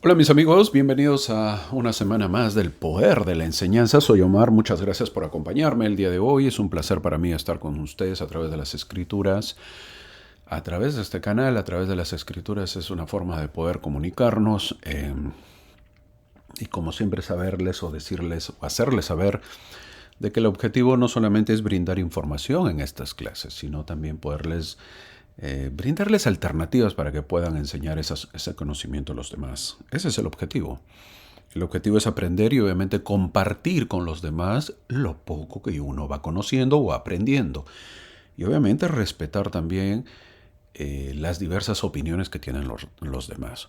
Hola mis amigos, bienvenidos a una semana más del Poder de la Enseñanza. Soy Omar, muchas gracias por acompañarme el día de hoy. Es un placer para mí estar con ustedes a través de las escrituras. A través de este canal, a través de las escrituras, es una forma de poder comunicarnos y como siempre saberles o decirles o hacerles saber de que el objetivo no solamente es brindar información en estas clases, sino también poderles brindarles alternativas para que puedan enseñar ese conocimiento a los demás. Ese es el objetivo. El objetivo es aprender y obviamente compartir con los demás lo poco que uno va conociendo o aprendiendo. Y obviamente respetar también las diversas opiniones que tienen los demás.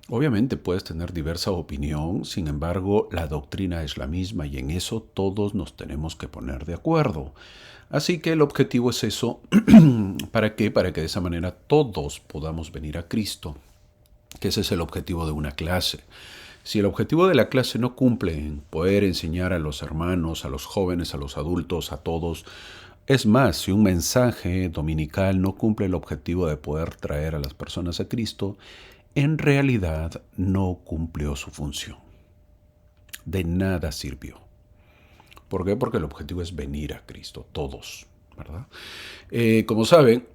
Obviamente puedes tener diversa opinión, sin embargo, la doctrina es la misma y en eso todos nos tenemos que poner de acuerdo. Así que el objetivo es eso. ¿Para qué? Para que de esa manera todos podamos venir a Cristo, que ese es el objetivo de una clase. Si el objetivo de la clase no cumple en poder enseñar a los hermanos, a los jóvenes, a los adultos, a todos, es más, si un mensaje dominical no cumple el objetivo de poder traer a las personas a Cristo, en realidad no cumplió su función. De nada sirvió. ¿Por qué? Porque el objetivo es venir a Cristo, todos, ¿verdad? Como saben,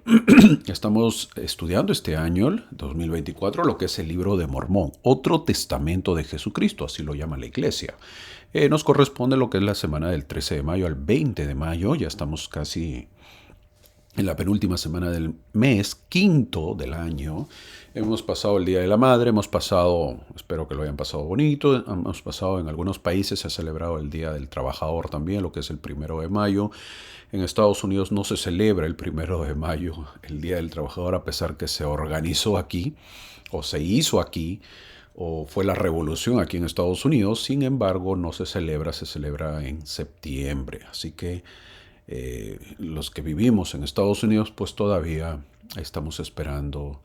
estamos estudiando este año, el 2024, lo que es el libro de Mormón, otro testamento de Jesucristo, así lo llama la iglesia. Nos corresponde lo que es la semana del 13 de mayo al 20 de mayo, ya estamos casi en la penúltima semana del mes, quinto del año. Hemos pasado el Día de la Madre, hemos pasado, espero que lo hayan pasado bonito, hemos pasado en algunos países, se ha celebrado el Día del Trabajador también, lo que es el 1 de mayo. En Estados Unidos no se celebra el 1 de mayo, el Día del Trabajador, a pesar que se organizó aquí, o se hizo aquí, o fue la revolución aquí en Estados Unidos. Sin embargo, no se celebra, se celebra en septiembre. Así que los que vivimos en Estados Unidos, pues todavía estamos esperando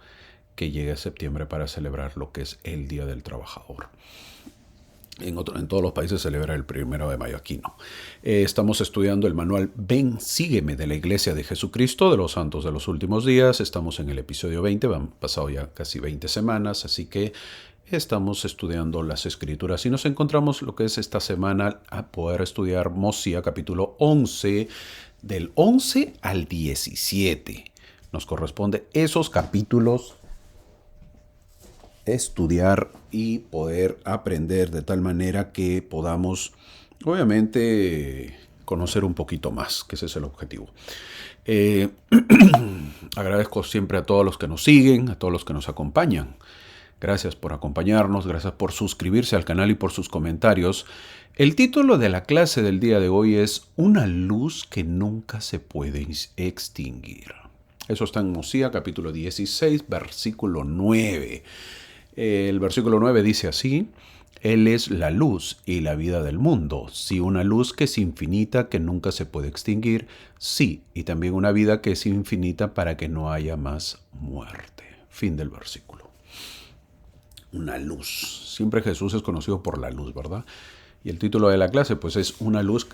que llegue septiembre para celebrar lo que es el Día del Trabajador. En todos los países se celebra el 1 de mayo, aquí no. Estamos estudiando el manual Ven, sígueme de la Iglesia de Jesucristo de los Santos de los Últimos Días. Estamos en el episodio 20, han pasado ya casi 20 semanas, así que estamos estudiando las Escrituras y nos encontramos lo que es esta semana a poder estudiar Mosía capítulo 11, del 11 al 17. Nos corresponde esos capítulos estudiar y poder aprender de tal manera que podamos, obviamente, conocer un poquito más, que ese es el objetivo. Agradezco siempre a todos los que nos siguen, a todos los que nos acompañan. Gracias por acompañarnos, gracias por suscribirse al canal y por sus comentarios. El título de la clase del día de hoy es Una luz que nunca se puede extinguir. Eso está en Mosía capítulo 16, versículo 9. El versículo 9 dice así: Él es la luz y la vida del mundo. Sí, una luz que es infinita, que nunca se puede extinguir. Sí, y también una vida que es infinita para que no haya más muerte. Fin del versículo. Una luz. Siempre Jesús es conocido por la luz, ¿verdad? Y el título de la clase, pues, es una luz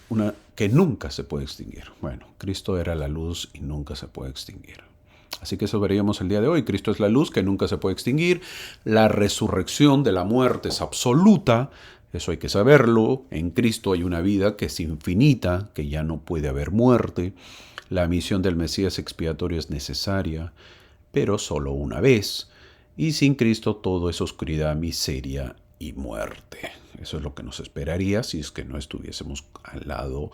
que nunca se puede extinguir. Bueno, Cristo era la luz y nunca se puede extinguir. Así que eso veríamos el día de hoy. Cristo es la luz que nunca se puede extinguir. La resurrección de la muerte es absoluta. Eso hay que saberlo. En Cristo hay una vida que es infinita, que ya no puede haber muerte. La misión del Mesías expiatorio es necesaria, pero solo una vez. Y sin Cristo todo es oscuridad, miseria y muerte. Eso es lo que nos esperaría si es que no estuviésemos al lado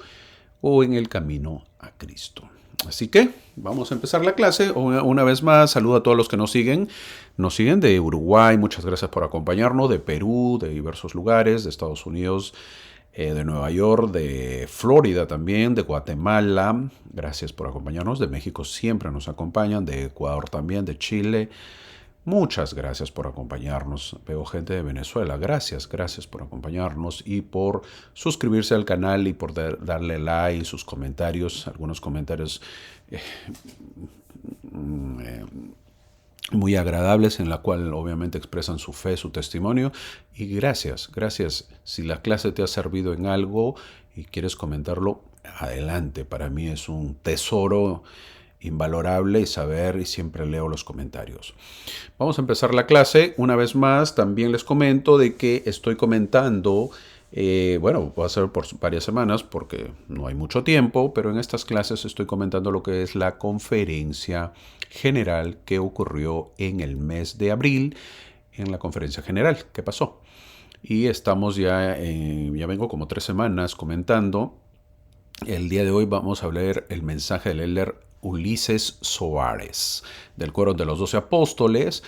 o en el camino a Cristo. Así que vamos a empezar la clase. Una vez más, saludo a todos los que nos siguen. Nos siguen de Uruguay, muchas gracias por acompañarnos, de Perú, de diversos lugares, de Estados Unidos, de Nueva York, de Florida también, de Guatemala. Gracias por acompañarnos. De México siempre nos acompañan, de Ecuador también, de Chile. Muchas gracias por acompañarnos. Veo gente de Venezuela. Gracias por acompañarnos y por suscribirse al canal y por darle like, sus comentarios, algunos comentarios muy agradables en la cual obviamente expresan su fe, su testimonio. Y gracias. Si la clase te ha servido en algo y quieres comentarlo, adelante. Para mí es un tesoro invalorable saber y siempre leo los comentarios. Vamos a empezar la clase. Una vez más, también les comento de que estoy comentando, va a ser por varias semanas porque no hay mucho tiempo, pero en estas clases estoy comentando lo que es la conferencia general que ocurrió en el mes de abril, en la conferencia general. ¿Qué pasó? Y estamos ya vengo como 3 semanas comentando. El día de hoy vamos a leer el mensaje del elder Ulises Soares, del Coro de los 12 Apóstoles.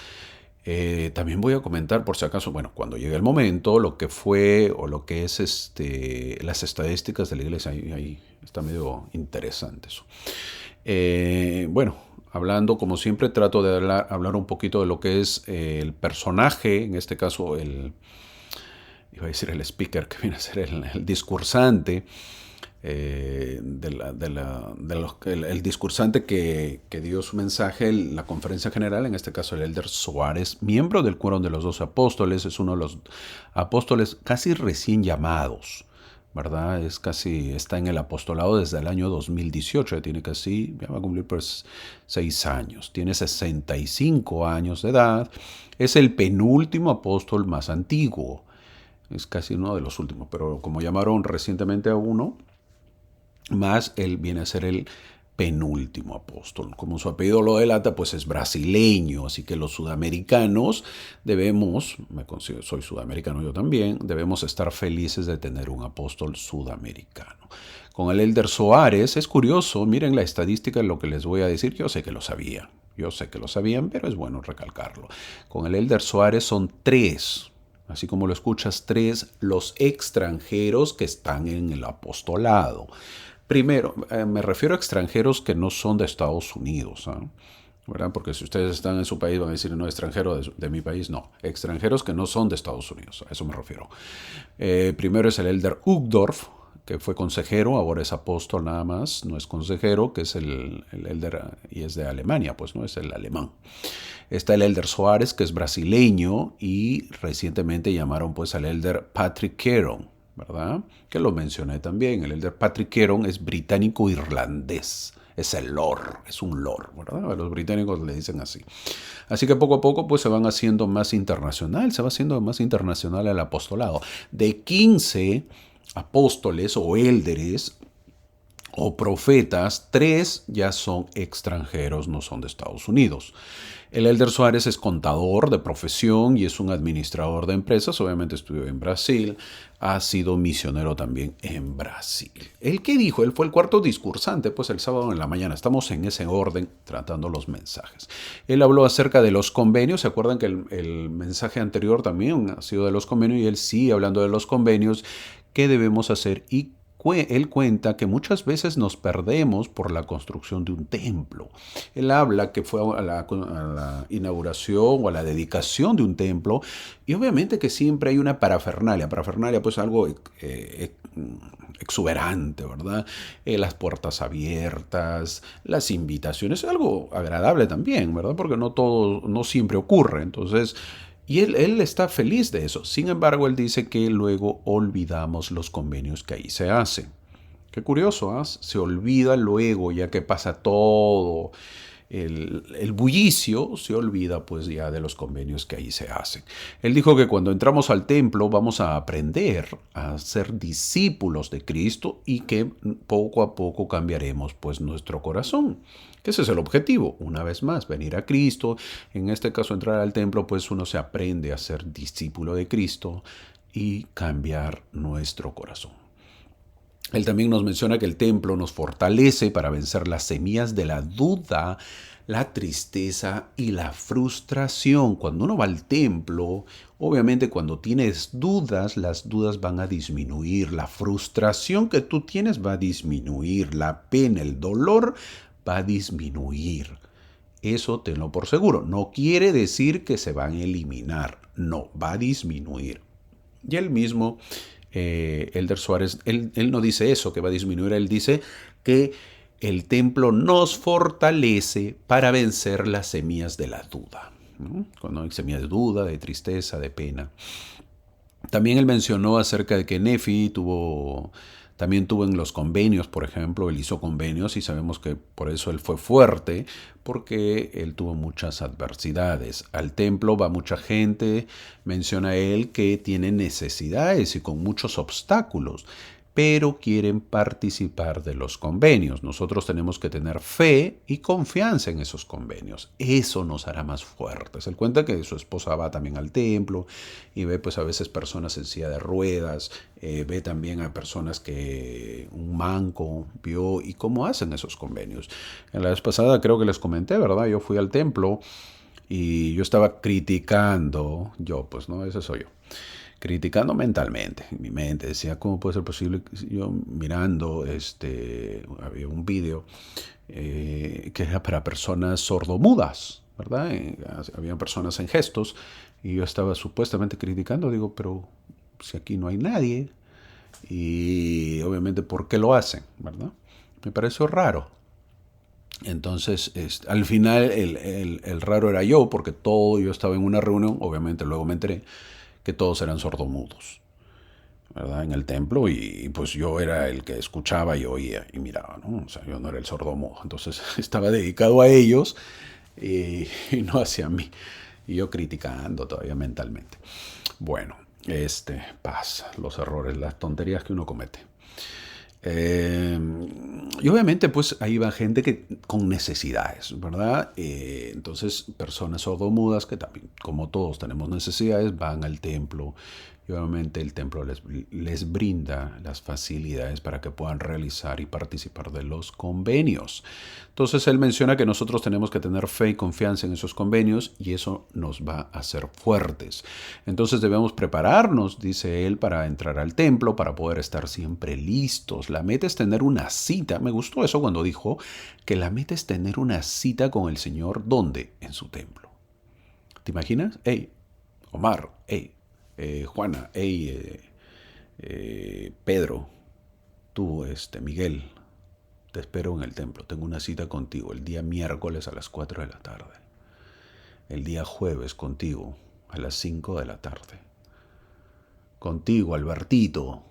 También voy a comentar, por si acaso, cuando llegue el momento, lo que fue o lo que es las estadísticas de la iglesia. Ahí está medio interesante eso. Hablando como siempre, trato de hablar un poquito de lo que es el personaje, en este caso iba a decir el speaker, que viene a ser el discursante, el discursante que dio su mensaje en la conferencia general, en este caso el elder Soares, miembro del Quórum de los 12 Apóstoles, es uno de los apóstoles casi recién llamados, ¿verdad? Está en el apostolado desde el año 2018, ya va a cumplir pues 6 años, tiene 65 años de edad, es el penúltimo apóstol más antiguo, es casi uno de los últimos, pero como llamaron recientemente a uno más, él viene a ser el penúltimo apóstol. Como su apellido lo delata, pues es brasileño, así que los sudamericanos soy sudamericano yo también, debemos estar felices de tener un apóstol sudamericano. Con el elder Soares es curioso, miren la estadística de lo que les voy a decir, yo sé que lo sabían, pero es bueno recalcarlo. Con el elder Soares son 3, así como lo escuchas, 3 los extranjeros que están en el apostolado. Primero, me refiero a extranjeros que no son de Estados Unidos, ¿verdad? Porque si ustedes están en su país van a decir, no, extranjero de mi país, no. Extranjeros que no son de Estados Unidos, a eso me refiero. Primero es el elder Uchtdorf, que fue consejero, ahora es apóstol nada más, no es consejero, que es el elder, y es de Alemania, pues no es el alemán. Está el elder Soares, que es brasileño, y recientemente llamaron pues al elder Patrick Keron, ¿verdad? Que lo mencioné también. El elder Patrick Keron es británico-irlandés. Es un lord, ¿verdad? A los británicos le dicen así. Así que poco a poco pues se va haciendo más internacional el apostolado. De 15 apóstoles o élderes o profetas, 3 ya son extranjeros, no son de Estados Unidos. El elder Soares es contador de profesión y es un administrador de empresas. Obviamente estudió en Brasil, ha sido misionero también en Brasil. ¿El qué dijo? Él fue el cuarto discursante, pues el sábado en la mañana. Estamos en ese orden tratando los mensajes. Él habló acerca de los convenios. ¿Se acuerdan que el mensaje anterior también ha sido de los convenios? Y él sigue hablando de los convenios, qué debemos hacer, y él cuenta que muchas veces nos perdemos por la construcción de un templo. Él habla que fue a la inauguración o a la dedicación de un templo, y obviamente que siempre hay una parafernalia. Parafernalia pues algo exuberante, ¿verdad? Las puertas abiertas, las invitaciones, es algo agradable también, ¿verdad? Porque no siempre ocurre. Entonces, y él está feliz de eso. Sin embargo, él dice que luego olvidamos los convenios que ahí se hacen. Qué curioso, ¿eh? Se olvida luego, ya que pasa todo el bullicio, se olvida pues ya de los convenios que ahí se hacen. Él dijo que cuando entramos al templo vamos a aprender a ser discípulos de Cristo y que poco a poco cambiaremos pues nuestro corazón. Ese es el objetivo, una vez más, venir a Cristo. En este caso, entrar al templo, pues uno se aprende a ser discípulo de Cristo y cambiar nuestro corazón. Él también nos menciona que el templo nos fortalece para vencer las semillas de la duda, la tristeza y la frustración. Cuando uno va al templo, obviamente cuando tienes dudas, las dudas van a disminuir. La frustración que tú tienes va a disminuir. La pena, el dolor va a disminuir. Eso tenlo por seguro. No quiere decir que se van a eliminar. No, va a disminuir. Y él mismo, elder Soares, él no dice eso, que va a disminuir. Él dice que el templo nos fortalece para vencer las semillas de la duda, ¿no? Cuando hay semillas de duda, de tristeza, de pena. También él mencionó acerca de que Nefi tuvo También tuvo en los convenios, por ejemplo, él hizo convenios y sabemos que por eso él fue fuerte, porque él tuvo muchas adversidades. Al templo va mucha gente, menciona él que tiene necesidades y con muchos obstáculos, pero quieren participar de los convenios. Nosotros tenemos que tener fe y confianza en esos convenios. Eso nos hará más fuertes. Él cuenta que su esposa va también al templo y ve pues a veces personas en silla de ruedas, ve también a personas que un manco vio y cómo hacen esos convenios. En la vez pasada creo que les comenté, ¿verdad? Yo fui al templo y yo estaba criticando, pues no, ese soy yo, criticando mentalmente, en mi mente, decía, ¿cómo puede ser posible? Yo mirando, había un video que era para personas sordomudas, ¿verdad? Habían personas en gestos y yo estaba supuestamente criticando, digo, pero si aquí no hay nadie y obviamente, ¿por qué lo hacen? ¿Verdad? Me pareció raro. Entonces, al final, el raro era yo, porque yo estaba en una reunión, obviamente luego me enteré que todos eran sordomudos, ¿verdad? En el templo y pues yo era el que escuchaba y oía y miraba, ¿no? O sea, yo no era el sordomudo. Entonces estaba dedicado a ellos y no hacia mí. Y yo criticando todavía mentalmente. Bueno, pasa, los errores, las tonterías que uno comete. Y obviamente pues ahí va gente con necesidades, ¿verdad? Entonces personas sordomudas que también, como todos tenemos necesidades, van al templo y obviamente el templo les brinda las facilidades para que puedan realizar y participar de los convenios. Entonces él menciona que nosotros tenemos que tener fe y confianza en esos convenios y eso nos va a hacer fuertes. Entonces debemos prepararnos, dice él, para entrar al templo, para poder estar siempre listos. La meta es tener una cita. Me gustó eso cuando dijo que la meta es tener una cita con el Señor. ¿Dónde? En su templo. ¿Te imaginas? Hey, Omar, hey, Juana, hey, Pedro, tú, Miguel, te espero en el templo. Tengo una cita contigo el día miércoles a las 4 de la tarde. El día jueves contigo a las 5 de la tarde. Contigo, Albertito,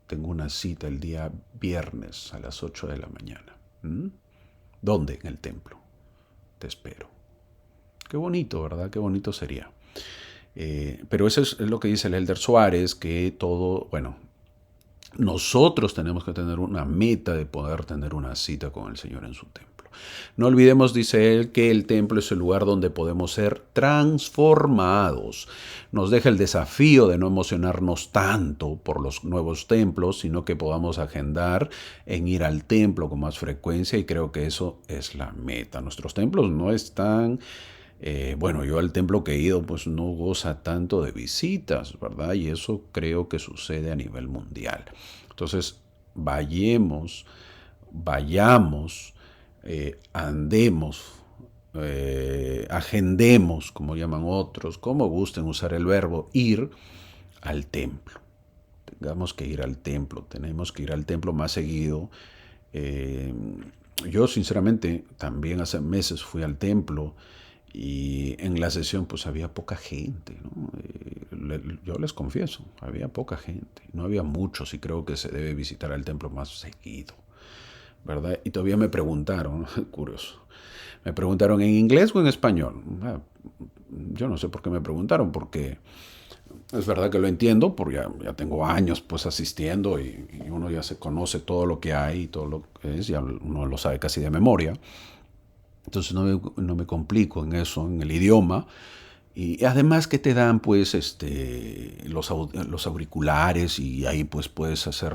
tengo una cita el día viernes a las 8 de la mañana. ¿Mm? ¿Dónde? En el templo. Te espero. Qué bonito, ¿verdad? Qué bonito sería. Pero eso es lo que dice el Elder Suárez, que todo, bueno, nosotros tenemos que tener una meta de poder tener una cita con el Señor en su templo. No olvidemos, dice él, que el templo es el lugar donde podemos ser transformados. Nos deja el desafío de no emocionarnos tanto por los nuevos templos, sino que podamos agendar en ir al templo con más frecuencia y creo que eso es la meta. Nuestros templos no están... bueno, yo al templo que he ido pues no goza tanto de visitas, ¿verdad? Y eso creo que sucede a nivel mundial. Entonces, vayamos, andemos, agendemos, como llaman otros, como gusten usar el verbo, ir al templo. Tenemos que ir al templo más seguido. Yo sinceramente también hace meses fui al templo y en la sesión pues había poca gente, ¿no? Yo les confieso, había poca gente, no había muchos y creo que se debe visitar el templo más seguido, ¿verdad? Y todavía me preguntaron, curioso, me preguntaron en inglés o en español. Yo no sé por qué me preguntaron, porque es verdad que lo entiendo, porque ya tengo años pues asistiendo y uno ya se conoce todo lo que hay y todo lo que es, ya uno lo sabe casi de memoria. Entonces no me complico en eso, en el idioma. Y además que te dan pues los auriculares y ahí pues puedes hacer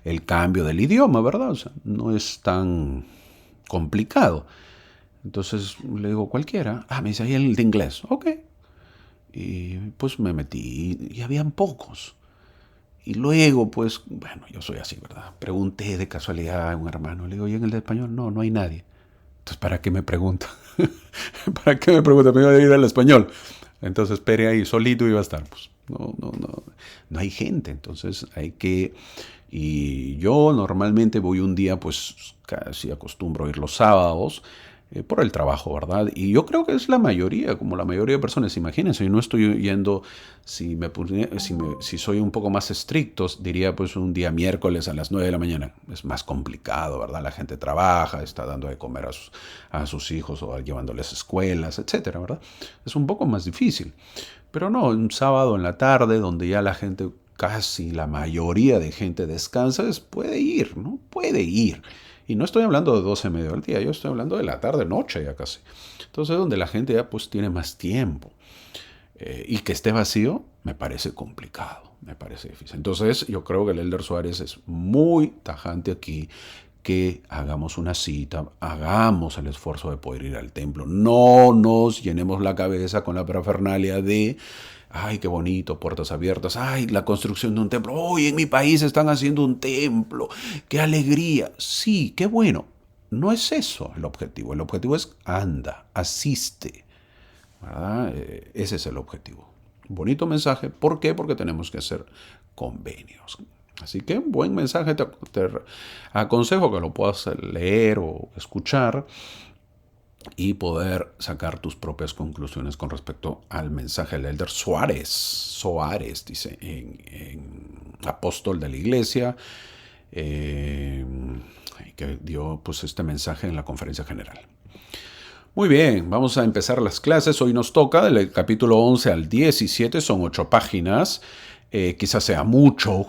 el cambio del idioma, ¿verdad? O sea, no es tan complicado. Entonces le digo cualquiera. Me dice ahí el de inglés. Ok. Y pues me metí y habían pocos. Y luego pues, bueno, yo soy así, ¿verdad? Pregunté de casualidad a un hermano. Le digo, ¿y en el de español? No hay nadie. Entonces, ¿para qué me pregunta? ¿Para qué me pregunta? Me iba a ir al español. Entonces, espere ahí, solito iba a estar. Pues no hay gente. Entonces, hay que... Y yo normalmente voy un día, pues casi acostumbro a ir los sábados. por el trabajo, ¿verdad? Y yo creo que es la mayoría, como la mayoría de personas. Imagínense, yo no estoy yendo, si soy un poco más estricto, diría pues un día miércoles a las 9 de la mañana. Es más complicado, ¿verdad? La gente trabaja, está dando de comer a sus hijos o llevándoles a escuelas, etcétera, ¿verdad? Es un poco más difícil. Pero no, un sábado en la tarde, donde ya la gente, casi la mayoría de gente descansa, puede ir, ¿no? Puede ir. Y no estoy hablando de 12 medio del día, yo estoy hablando de la tarde, noche ya casi. Entonces, donde la gente ya pues tiene más tiempo. Y que esté vacío, me parece complicado, me parece difícil. Entonces, yo creo que el Elder Suárez es muy tajante aquí, que hagamos una cita, hagamos el esfuerzo de poder ir al templo. No nos llenemos la cabeza con la parafernalia de, ay, qué bonito, puertas abiertas, ay, la construcción de un templo, hoy en mi país están haciendo un templo, qué alegría. Sí, qué bueno. No es eso el objetivo es anda, asiste, ¿verdad? Ese es el objetivo. Bonito mensaje, ¿por qué? Porque tenemos que hacer convenios. Así que buen mensaje, te aconsejo que lo puedas leer o escuchar y poder sacar tus propias conclusiones con respecto al mensaje del Elder Soares, dice, en apóstol de la iglesia, que dio pues este mensaje en la conferencia general. Muy bien, vamos a empezar las clases. Hoy nos toca del capítulo 11 al 17, son 8 páginas. Quizás sea mucho,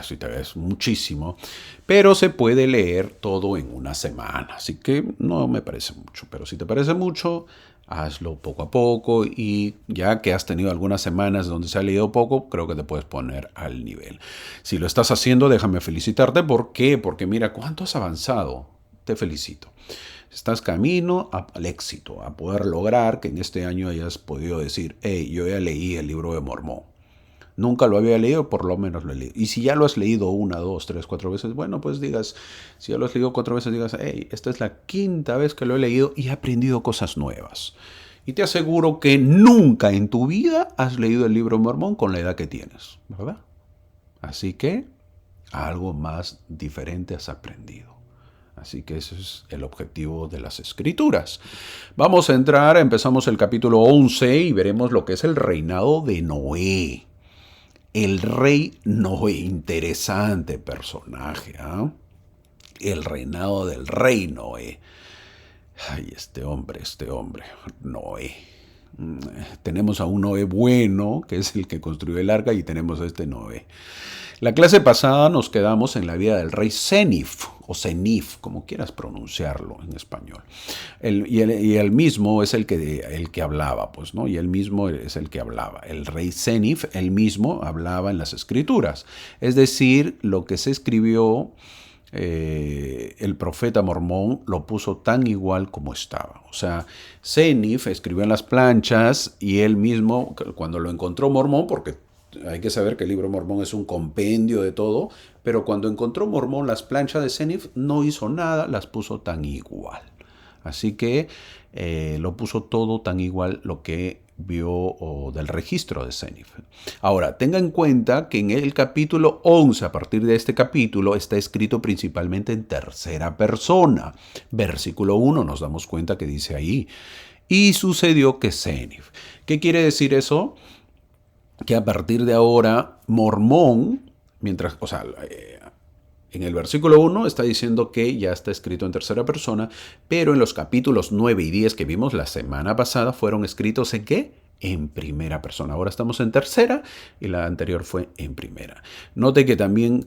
si te ves muchísimo, pero se puede leer todo en una semana. Así que no me parece mucho, pero si te parece mucho, hazlo poco a poco y ya que has tenido algunas semanas donde se ha leído poco, creo que te puedes poner al nivel. Si lo estás haciendo, déjame felicitarte. ¿Por qué? Porque mira cuánto has avanzado. Te felicito. Estás camino al éxito, a poder lograr que en este año hayas podido decir, hey, yo ya leí el libro de Mormón. Nunca lo había leído, por lo menos lo he leído. Y si ya lo has leído 1, 2, 3, 4 veces, bueno, pues digas, si ya lo has leído 4 veces, digas, hey, esta es la 5ª vez que lo he leído y he aprendido cosas nuevas. Y te aseguro que nunca en tu vida has leído el libro de Mormón con la edad que tienes, ¿verdad? Así que algo más diferente has aprendido. Así que ese es el objetivo de las escrituras. Vamos a entrar, empezamos el capítulo 11 y veremos lo que es el reinado de Noé. El rey Noé, interesante personaje, ¿eh? El reinado del rey Noé. Ay, este hombre, Noé. Tenemos a un Noé bueno, que es el que construyó el arca, y tenemos a este Noé. La clase pasada nos quedamos en la vida del rey Senif, o Senif, como quieras pronunciarlo en español. Y él mismo es el que hablaba, pues, ¿no? Y él mismo es el que hablaba. El rey Senif, él mismo hablaba en las escrituras. Es decir, lo que se escribió, el profeta Mormón lo puso tan igual como estaba. O sea, Senif escribió en las planchas y él mismo, cuando lo encontró Mormón, porque hay que saber que el libro Mormón es un compendio de todo, pero cuando encontró Mormón las planchas de Senif, no hizo nada, las puso tan igual. Así que lo puso todo tan igual lo que vio del registro de Senif. Ahora, tenga en cuenta que en el capítulo 11, a partir de este capítulo, está escrito principalmente en tercera persona. Versículo 1, nos damos cuenta que dice ahí, y sucedió que Senif. ¿Qué quiere decir eso? Que a partir de ahora, Mormón, en el versículo 1 está diciendo que ya está escrito en tercera persona, pero en los capítulos 9 y 10 que vimos la semana pasada fueron escritos ¿en qué? En primera persona. Ahora estamos en tercera y la anterior fue en primera. Note que también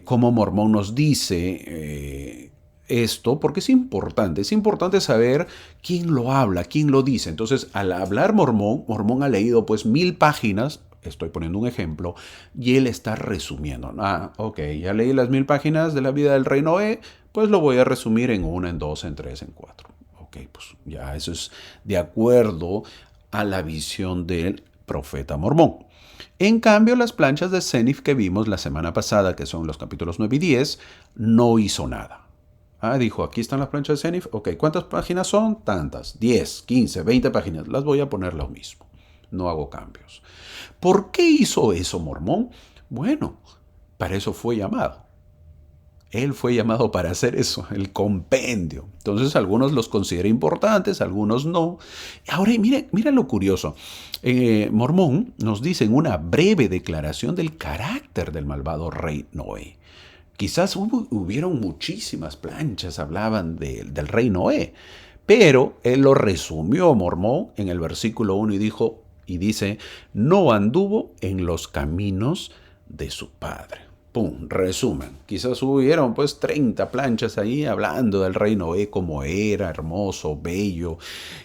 como Mormón nos dice esto, porque es importante saber quién lo habla, quién lo dice. Entonces, al hablar Mormón ha leído pues 1000 páginas, estoy poniendo un ejemplo, y él está resumiendo. Ok, ya leí las 1000 páginas de la vida del rey Noé, pues lo voy a resumir en 1, en 2, en 3, en 4. Ok, pues ya eso es de acuerdo a la visión del profeta Mormón. En cambio, las planchas de Senif que vimos la semana pasada, que son los capítulos 9 y 10, no hizo nada. Dijo, aquí están las planchas de Senif. Ok, ¿cuántas páginas son? Tantas. 10, 15, 20 páginas. Las voy a poner lo mismo. No hago cambios. ¿Por qué hizo eso Mormón? Bueno, para eso fue llamado. Él fue llamado para hacer eso, el compendio. Entonces algunos los consideran importantes, algunos no. Ahora mira lo curioso. Mormón nos dice en una breve declaración del carácter del malvado rey Noé. Quizás hubieron muchísimas planchas, hablaban del rey Noé, pero él lo resumió Mormón en el versículo 1 y dice, no anduvo en los caminos de su padre. Pum, resumen. Quizás hubieron pues 30 planchas ahí hablando del rey Noé, como era, hermoso, bello,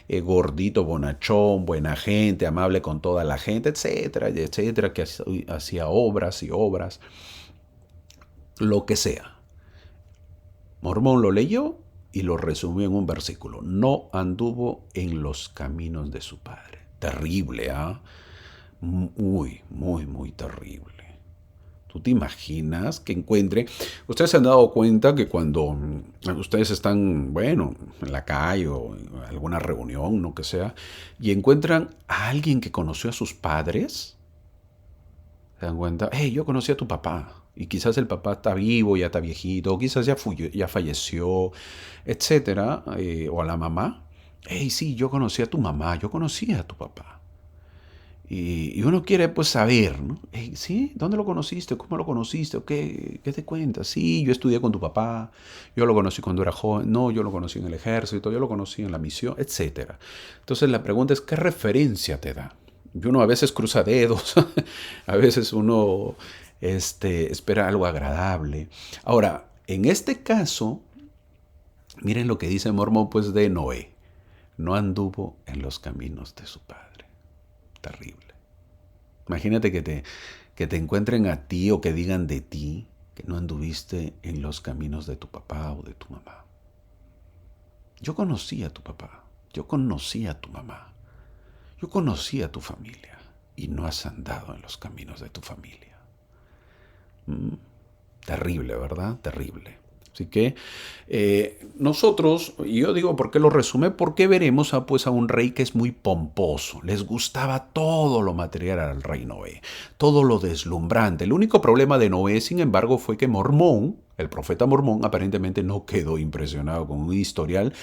gordito, bonachón, buena gente, amable con toda la gente, etcétera, etcétera, que hacía obras y obras, lo que sea. Mormón lo leyó y lo resumió en un versículo. No anduvo en los caminos de su padre. Terrible, ¿ah? Muy, muy, muy terrible. ¿Tú te imaginas que encuentre? Ustedes se han dado cuenta que cuando ustedes están, bueno, en la calle o en alguna reunión, lo que sea, y encuentran a alguien que conoció a sus padres, se dan cuenta, hey, yo conocí a tu papá. Y quizás el papá está vivo, ya está viejito, o quizás ya falleció, etcétera, o a la mamá. Hey, sí, yo conocí a tu mamá, yo conocí a tu papá. Y uno quiere pues saber, ¿no? Hey, ¿sí? ¿Dónde lo conociste? ¿Cómo lo conociste? ¿Qué te cuentas? Sí, yo estudié con tu papá, yo lo conocí cuando era joven, no, yo lo conocí en el ejército, yo lo conocí en la misión, etcétera. Entonces la pregunta es, ¿qué referencia te da? Y uno a veces cruza dedos, a veces uno espera algo agradable. Ahora, en este caso, miren lo que dice Mormón pues de Noé. No anduvo en los caminos de su padre. Terrible. Imagínate que te encuentren a ti o que digan de ti que no anduviste en los caminos de tu papá o de tu mamá. Yo conocí a tu papá, yo conocí a tu mamá, yo conocí a tu familia y no has andado en los caminos de tu familia. Terrible, ¿verdad? Terrible. Así que nosotros, y yo digo, ¿por qué lo resume? Porque veremos a un rey que es muy pomposo. Les gustaba todo lo material al rey Noé, todo lo deslumbrante. El único problema de Noé, sin embargo, fue que Mormón, el profeta Mormón, aparentemente no quedó impresionado con un historial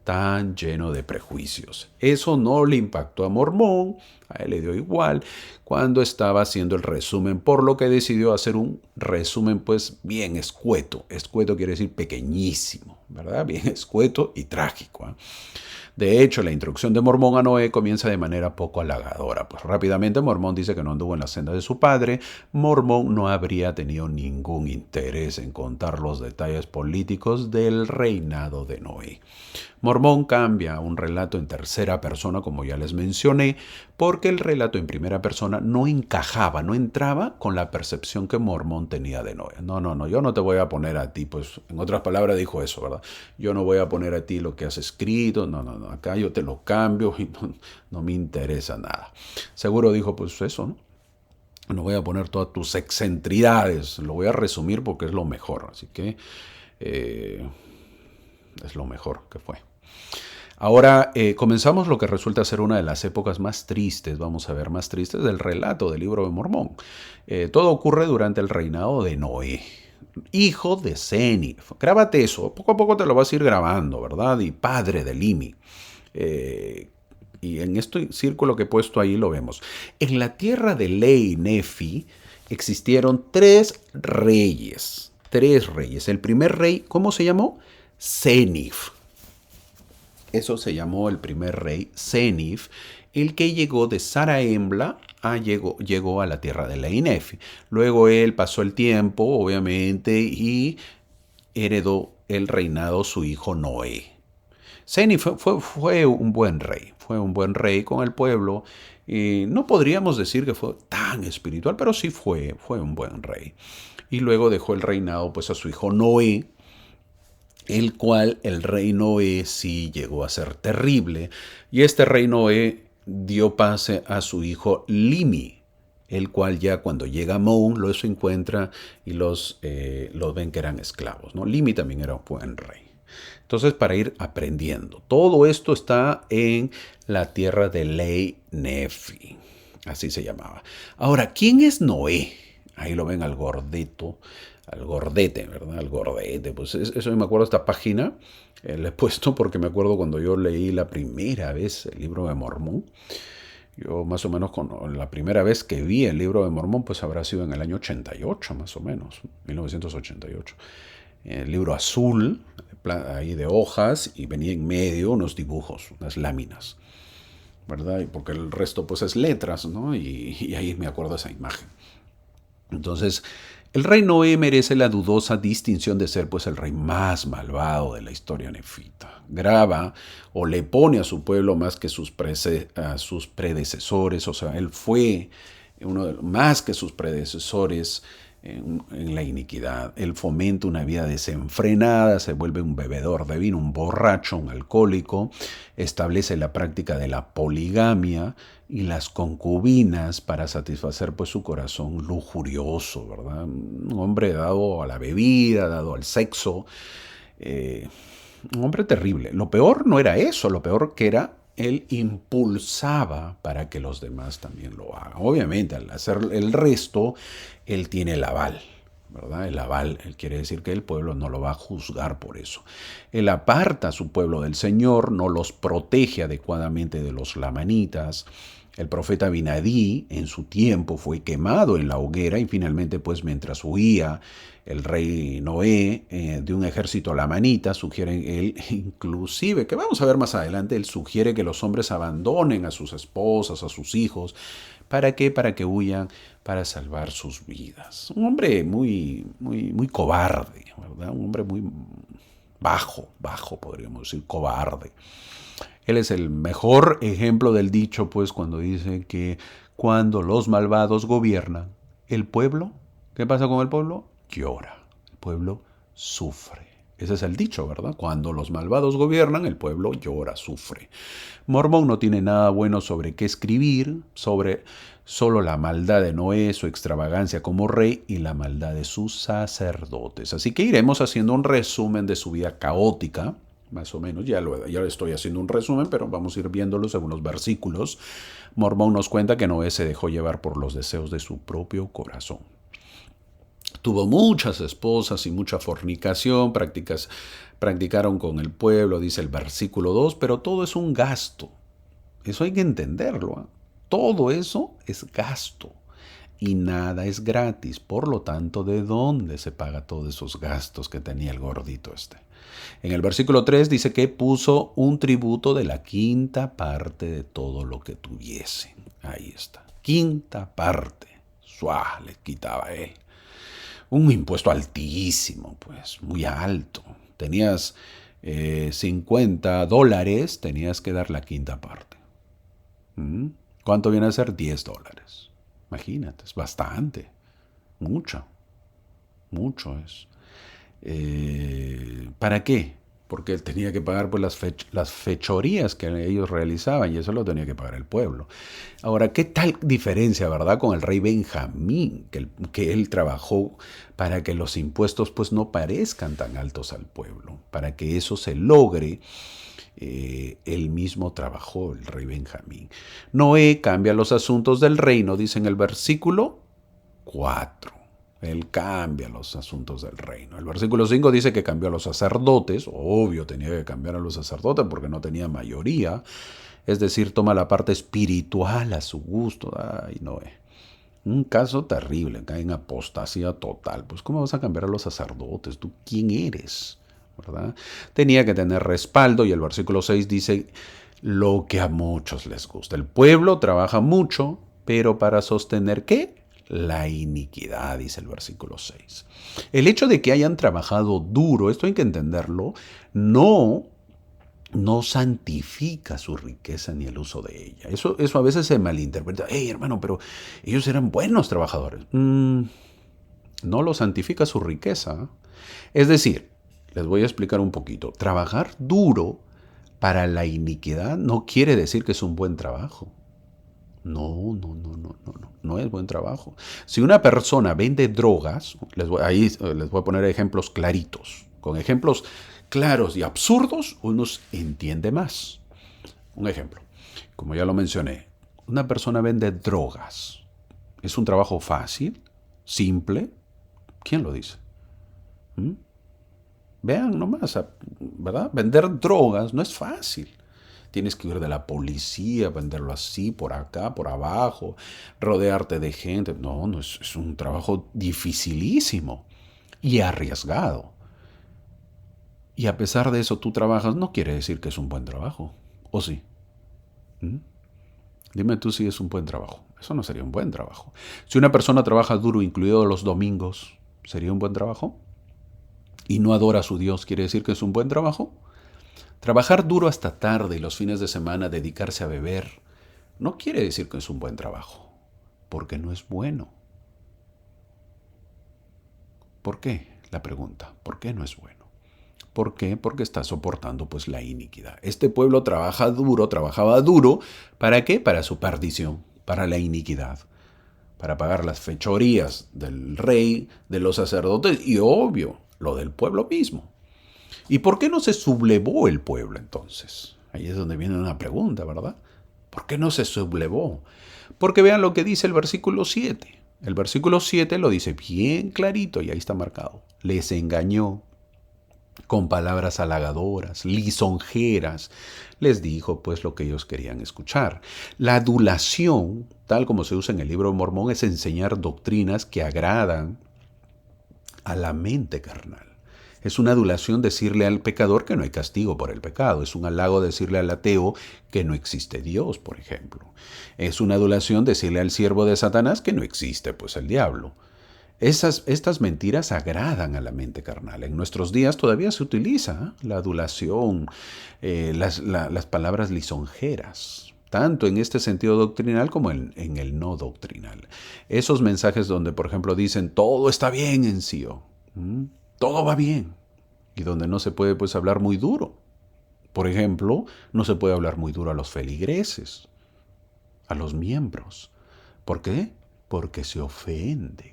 tan lleno de prejuicios. Eso no le impactó a Mormón, a él le dio igual cuando estaba haciendo el resumen, por lo que decidió hacer un resumen pues bien escueto. Escueto quiere decir pequeñísimo, ¿verdad? Bien escueto y trágico, ¿eh? De hecho, la introducción de Mormón a Noé comienza de manera poco halagadora. Pues rápidamente Mormón dice que no anduvo en la senda de su padre. Mormón no habría tenido ningún interés en contar los detalles políticos del reinado de Noé. Mormón cambia un relato en tercera persona, como ya les mencioné, porque el relato en primera persona no encajaba, no entraba con la percepción que Mormón tenía de Noé. No, yo no te voy a poner a ti, pues en otras palabras dijo eso, ¿verdad? Yo no voy a poner a ti lo que has escrito, no, acá yo te lo cambio y no me interesa nada. Seguro dijo, pues eso, ¿no? No voy a poner todas tus excentridades, lo voy a resumir porque es lo mejor, así que es lo mejor que fue. Ahora comenzamos lo que resulta ser una de las épocas más tristes, vamos a ver, más tristes del relato del libro de Mormón. Todo ocurre durante el reinado de Noé, hijo de Senif. Grábate eso, poco a poco te lo vas a ir grabando, ¿verdad? Y padre de Limi. Y en este círculo que he puesto ahí lo vemos. En la tierra de Lei Nefi existieron tres reyes. El primer rey, ¿cómo se llamó? Senif. Eso se llamó el primer rey, Senif, el que llegó de Zarahemla llegó a la tierra de Lei Nefi. Luego él pasó el tiempo, obviamente, y heredó el reinado su hijo Noé. Senif fue un buen rey con el pueblo. Y no podríamos decir que fue tan espiritual, pero sí fue un buen rey. Y luego dejó el reinado pues a su hijo Noé, el cual el rey Noé sí llegó a ser terrible, y este rey Noé dio pase a su hijo Limi, el cual ya cuando llega Moun los encuentra y los ven que eran esclavos, ¿no? Limi también era un buen rey. Entonces, para ir aprendiendo, todo esto está en la tierra de Lei Nefi, así se llamaba. Ahora, ¿quién es Noé? Ahí lo ven al gordito, al gordete, ¿verdad? Al gordete. Pues eso yo me acuerdo de esta página. Le he puesto porque me acuerdo cuando yo leí la primera vez el libro de Mormón. Yo más o menos la primera vez que vi el libro de Mormón, pues habrá sido en el año 88, más o menos, 1988. El libro azul, ahí de hojas, y venía en medio unos dibujos, unas láminas, ¿verdad? Y porque el resto pues es letras, ¿no? Y ahí me acuerdo de esa imagen. Entonces, el rey Noé merece la dudosa distinción de ser pues el rey más malvado de la historia nefita. Graba o le pone a su pueblo más que a sus predecesores, o sea, él fue más que sus predecesores en la iniquidad. Él fomenta una vida desenfrenada, se vuelve un bebedor de vino, un borracho, un alcohólico, establece la práctica de la poligamia y las concubinas para satisfacer pues su corazón lujurioso, ¿verdad? Un hombre dado a la bebida, dado al sexo, un hombre terrible. Lo peor no era eso, lo peor que era él impulsaba para que los demás también lo hagan. Obviamente, al hacer el resto, él tiene el aval, ¿verdad? El aval, él quiere decir que el pueblo no lo va a juzgar por eso. Él aparta a su pueblo del Señor, no los protege adecuadamente de los lamanitas. El profeta Binadí en su tiempo fue quemado en la hoguera y finalmente pues mientras huía el rey Noé de un ejército lamanita, sugiere él inclusive, que vamos a ver más adelante, él sugiere que los hombres abandonen a sus esposas, a sus hijos. ¿Para qué? Para que huyan, para salvar sus vidas. Un hombre muy, muy, muy cobarde, ¿verdad? Un hombre muy bajo, podríamos decir, cobarde. Él es el mejor ejemplo del dicho, pues, cuando dice que cuando los malvados gobiernan, el pueblo, ¿qué pasa con el pueblo? Llora. El pueblo sufre. Ese es el dicho, ¿verdad? Cuando los malvados gobiernan, el pueblo llora, sufre. Mormón no tiene nada bueno sobre qué escribir, sobre solo la maldad de Noé, su extravagancia como rey y la maldad de sus sacerdotes. Así que iremos haciendo un resumen de su vida caótica, más o menos, ya lo estoy haciendo un resumen, pero vamos a ir viéndolo según los versículos. Mormón nos cuenta que Noé se dejó llevar por los deseos de su propio corazón. Tuvo muchas esposas y mucha fornicación, practicaron con el pueblo, dice el versículo 2, pero todo es un gasto. Eso hay que entenderlo, ¿eh? Todo eso es gasto y nada es gratis. Por lo tanto, ¿de dónde se paga todos esos gastos que tenía el gordito este? En el versículo 3 dice que puso un tributo de la quinta parte de todo lo que tuviese. Ahí está. Quinta parte. ¡Suá! Le quitaba él. Un impuesto altísimo, pues, muy alto. Tenías $50, tenías que dar la quinta parte. ¿Cuánto viene a ser? $10. Imagínate, es bastante. Mucho. Mucho es. ¿Para qué? Porque él tenía que pagar pues, las fechorías que ellos realizaban y eso lo tenía que pagar el pueblo. Ahora, ¿qué tal diferencia, verdad, con el rey Benjamín? Que él trabajó para que los impuestos pues, no parezcan tan altos al pueblo. Para que eso se logre, él mismo trabajó, el rey Benjamín. Noé cambia los asuntos del reino, dice en el versículo 4. Él cambia los asuntos del reino. El versículo 5 dice que cambió a los sacerdotes. Obvio, tenía que cambiar a los sacerdotes porque no tenía mayoría. Es decir, toma la parte espiritual a su gusto. Ay, Noé. Un caso terrible, cae en apostasía total. Pues, ¿cómo vas a cambiar a los sacerdotes? ¿Tú quién eres? ¿Verdad? Tenía que tener respaldo y el versículo 6 dice lo que a muchos les gusta. El pueblo trabaja mucho, pero para sostener ¿qué? La iniquidad, dice el versículo 6. El hecho de que hayan trabajado duro, esto hay que entenderlo, no santifica su riqueza ni el uso de ella. Eso a veces se malinterpreta. Hey, hermano, pero ellos eran buenos trabajadores. No lo santifica su riqueza. Es decir, les voy a explicar un poquito. Trabajar duro para la iniquidad no quiere decir que es un buen trabajo. No es buen trabajo. Si una persona vende drogas, ahí les voy a poner ejemplos claritos. Con ejemplos claros y absurdos, uno entiende más. Un ejemplo, como ya lo mencioné, una persona vende drogas. ¿Es un trabajo fácil? simple. ¿Quién lo dice? ¿Mm? Vean nomás, ¿verdad? Vender drogas no es fácil. Tienes que ir de la policía, venderlo así, por acá, por abajo, rodearte de gente. No, no es un trabajo dificilísimo y arriesgado. Y a pesar de eso tú trabajas, no quiere decir que es un buen trabajo. ¿O sí? ¿Mm? Dime tú si es un buen trabajo. Eso no sería un buen trabajo. Si una persona trabaja duro, incluidos los domingos, ¿sería un buen trabajo? Y no adora a su Dios, ¿quiere decir que es un buen trabajo? Trabajar duro hasta tarde y los fines de semana dedicarse a beber no quiere decir que es un buen trabajo, porque no es bueno. ¿Por qué? La pregunta, ¿por qué no es bueno? ¿Por qué? Porque está soportando pues la iniquidad. Este pueblo trabajaba duro, ¿para qué? Para su perdición, para la iniquidad, para pagar las fechorías del rey, de los sacerdotes y obvio, lo del pueblo mismo. ¿Y por qué no se sublevó el pueblo entonces? Ahí es donde viene una pregunta, ¿verdad? ¿Por qué no se sublevó? Porque vean lo que dice el versículo 7. El versículo 7 lo dice bien clarito y ahí está marcado. Les engañó con palabras halagadoras, lisonjeras. Les dijo pues lo que ellos querían escuchar. La adulación, tal como se usa en el libro de Mormón, es enseñar doctrinas que agradan a la mente carnal. Es una adulación decirle al pecador que no hay castigo por el pecado. Es un halago decirle al ateo que no existe Dios, por ejemplo. Es una adulación decirle al siervo de Satanás que no existe, pues, el diablo. Estas mentiras agradan a la mente carnal. En nuestros días todavía se utiliza la adulación, las palabras lisonjeras, tanto en este sentido doctrinal como en el no doctrinal. Esos mensajes donde, por ejemplo, dicen todo está bien en Sion, todo va bien, y donde no se puede pues hablar muy duro. Por ejemplo, no se puede hablar muy duro a los feligreses, a los miembros. ¿Por qué? Porque se ofenden.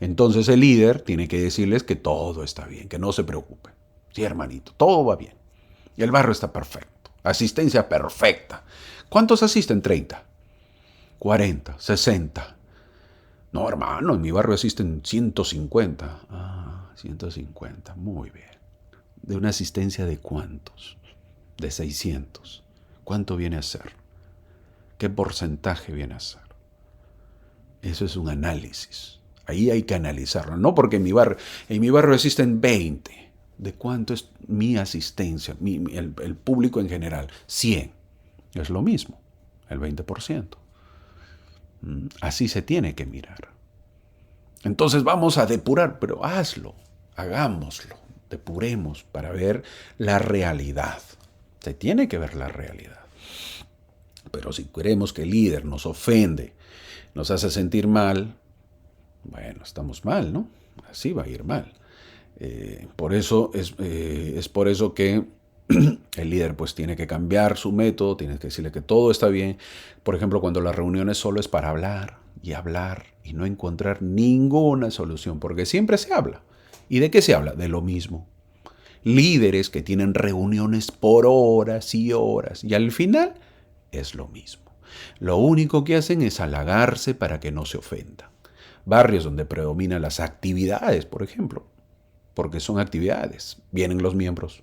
Entonces el líder tiene que decirles que todo está bien, que no se preocupen. Sí, hermanito, todo va bien. Y el barrio está perfecto. Asistencia perfecta. ¿Cuántos asisten? 30, 40, 60. No, hermano, en mi barrio asisten 150. Ah, 150, muy bien. ¿De una asistencia de cuántos? De 600. ¿Cuánto viene a ser? ¿Qué porcentaje viene a ser? Eso es un análisis. Ahí hay que analizarlo. No porque en mi barrio existen 20. ¿De cuánto es mi asistencia? El público en general. 100. Es lo mismo. El 20%. Así se tiene que mirar. Entonces vamos a depurar, pero hazlo. Hagámoslo. Depuremos para ver la realidad. Se tiene que ver la realidad. Pero si queremos que el líder nos ofende, nos hace sentir mal, bueno, estamos mal, ¿no? Así va a ir mal. Por eso es por eso que el líder pues tiene que cambiar su método, tiene que decirle que todo está bien. Por ejemplo, cuando las reuniones solo es para hablar y no encontrar ninguna solución, porque siempre se habla. ¿Y de qué se habla? De lo mismo. Líderes que tienen reuniones por horas y horas y al final es lo mismo. Lo único que hacen es halagarse para que no se ofenda. Barrios donde predominan las actividades, por ejemplo, porque son actividades, vienen los miembros.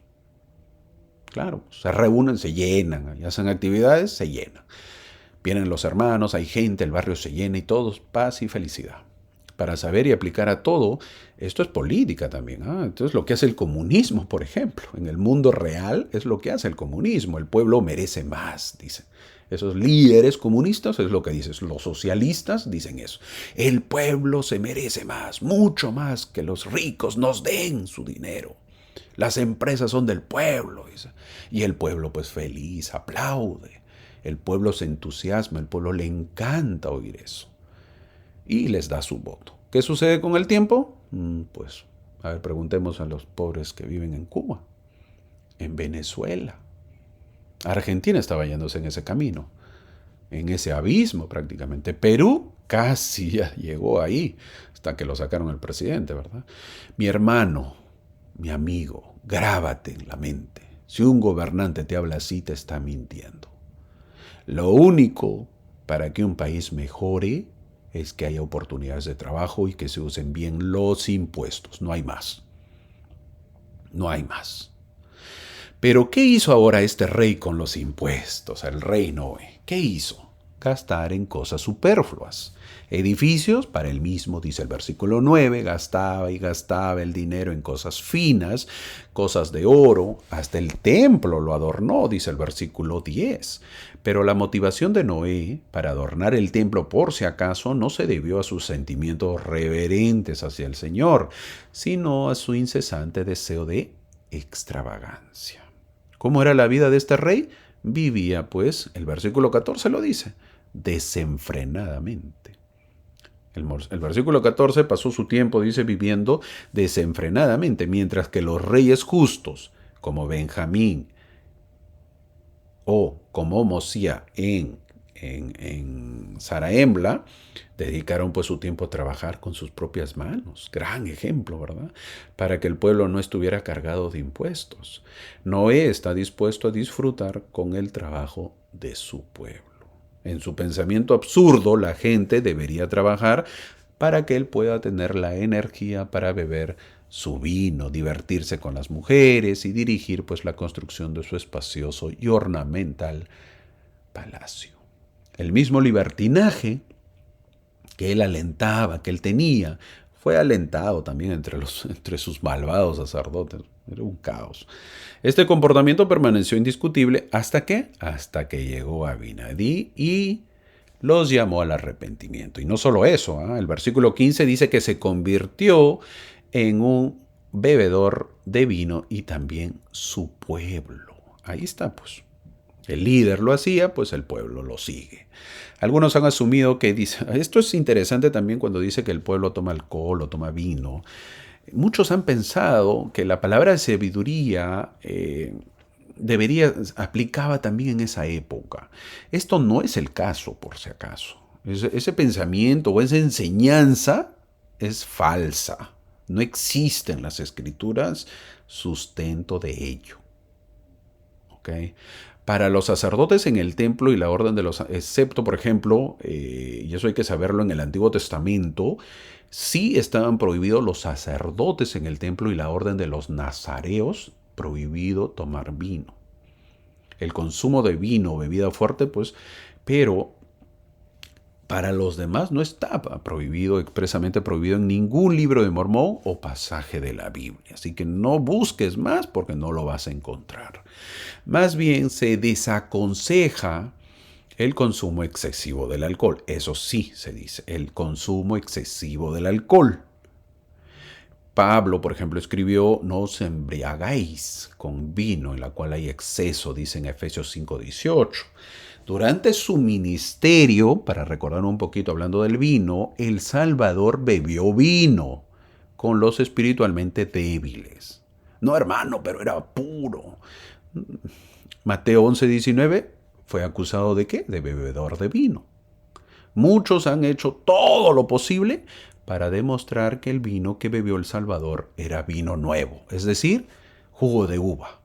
Claro, se reúnen, se llenan, y hacen actividades, se llenan. Vienen los hermanos, hay gente, el barrio se llena y todos paz y felicidad. Para saber y aplicar a todo, esto es política también. Entonces lo que hace el comunismo, por ejemplo, en el mundo real es lo que hace el comunismo. El pueblo merece más, dicen. Esos líderes comunistas es lo que dicen. Los socialistas dicen eso. El pueblo se merece más, mucho más que los ricos nos den su dinero. Las empresas son del pueblo, dice. Y el pueblo pues feliz, aplaude. El pueblo se entusiasma, el pueblo le encanta oír eso. Y les da su voto. ¿Qué sucede con el tiempo? Pues, a ver, preguntemos a los pobres que viven en Cuba, en Venezuela. Argentina estaba yéndose en ese camino, en ese abismo prácticamente. Perú casi ya llegó ahí, hasta que lo sacaron el presidente, ¿verdad? Mi hermano, mi amigo, grábate en la mente. Si un gobernante te habla así, te está mintiendo. Lo único para que un país mejore es que haya oportunidades de trabajo y que se usen bien los impuestos. No hay más. No hay más. Pero ¿qué hizo ahora este rey con los impuestos? El rey Noé. ¿Qué hizo? Gastar en cosas superfluas. Edificios, para él mismo, dice el versículo 9, gastaba y gastaba el dinero en cosas finas, cosas de oro, hasta el templo lo adornó, dice el versículo 10. Pero la motivación de Noé para adornar el templo por si acaso no se debió a sus sentimientos reverentes hacia el Señor, sino a su incesante deseo de extravagancia. ¿Cómo era la vida de este rey? Vivía, pues, el versículo 14 lo dice, desenfrenadamente. El versículo 14 pasó su tiempo, dice, viviendo desenfrenadamente, mientras que los reyes justos, como Benjamín o como Mosía en Saraembla, dedicaron pues su tiempo a trabajar con sus propias manos. Gran ejemplo, ¿verdad? Para que el pueblo no estuviera cargado de impuestos. Noé está dispuesto a disfrutar con el trabajo de su pueblo. En su pensamiento absurdo, la gente debería trabajar para que él pueda tener la energía para beber su vino, divertirse con las mujeres y dirigir pues la construcción de su espacioso y ornamental palacio. El mismo libertinaje que él alentaba, que él tenía, fue alentado también entre sus malvados sacerdotes. Era un caos. Este comportamiento permaneció indiscutible ¿hasta qué? Hasta que llegó Abinadí y los llamó al arrepentimiento. Y no solo eso, el versículo 15 dice que se convirtió en un bebedor de vino y también su pueblo. Ahí está, pues. El líder lo hacía, pues el pueblo lo sigue. Algunos han asumido que dice, esto es interesante también cuando dice que el pueblo toma alcohol o toma vino. Muchos han pensado que la palabra sabiduría aplicaba también en esa época. Esto no es el caso, por si acaso. Ese pensamiento o esa enseñanza es falsa. No existe en las escrituras sustento de ello. ¿Ok? Para los sacerdotes en el templo y la orden de los, excepto por ejemplo, y eso hay que saberlo en el Antiguo Testamento, sí estaban prohibidos los sacerdotes en el templo y la orden de los nazareos, prohibido tomar vino. El consumo de vino o bebida fuerte, pues, pero para los demás no estaba prohibido, expresamente prohibido en ningún libro de Mormón o pasaje de la Biblia. Así que no busques más porque no lo vas a encontrar. Más bien se desaconseja el consumo excesivo del alcohol. Eso sí se dice, el consumo excesivo del alcohol. Pablo, por ejemplo, escribió, no os embriagáis con vino, en la cual hay exceso, dice en Efesios 5:18. Durante su ministerio, para recordar un poquito hablando del vino, el Salvador bebió vino con los espiritualmente débiles. No, hermano, pero era puro. Mateo 11:19 fue acusado de ¿qué? De bebedor de vino. Muchos han hecho todo lo posible para demostrar que el vino que bebió el Salvador era vino nuevo, es decir, jugo de uva.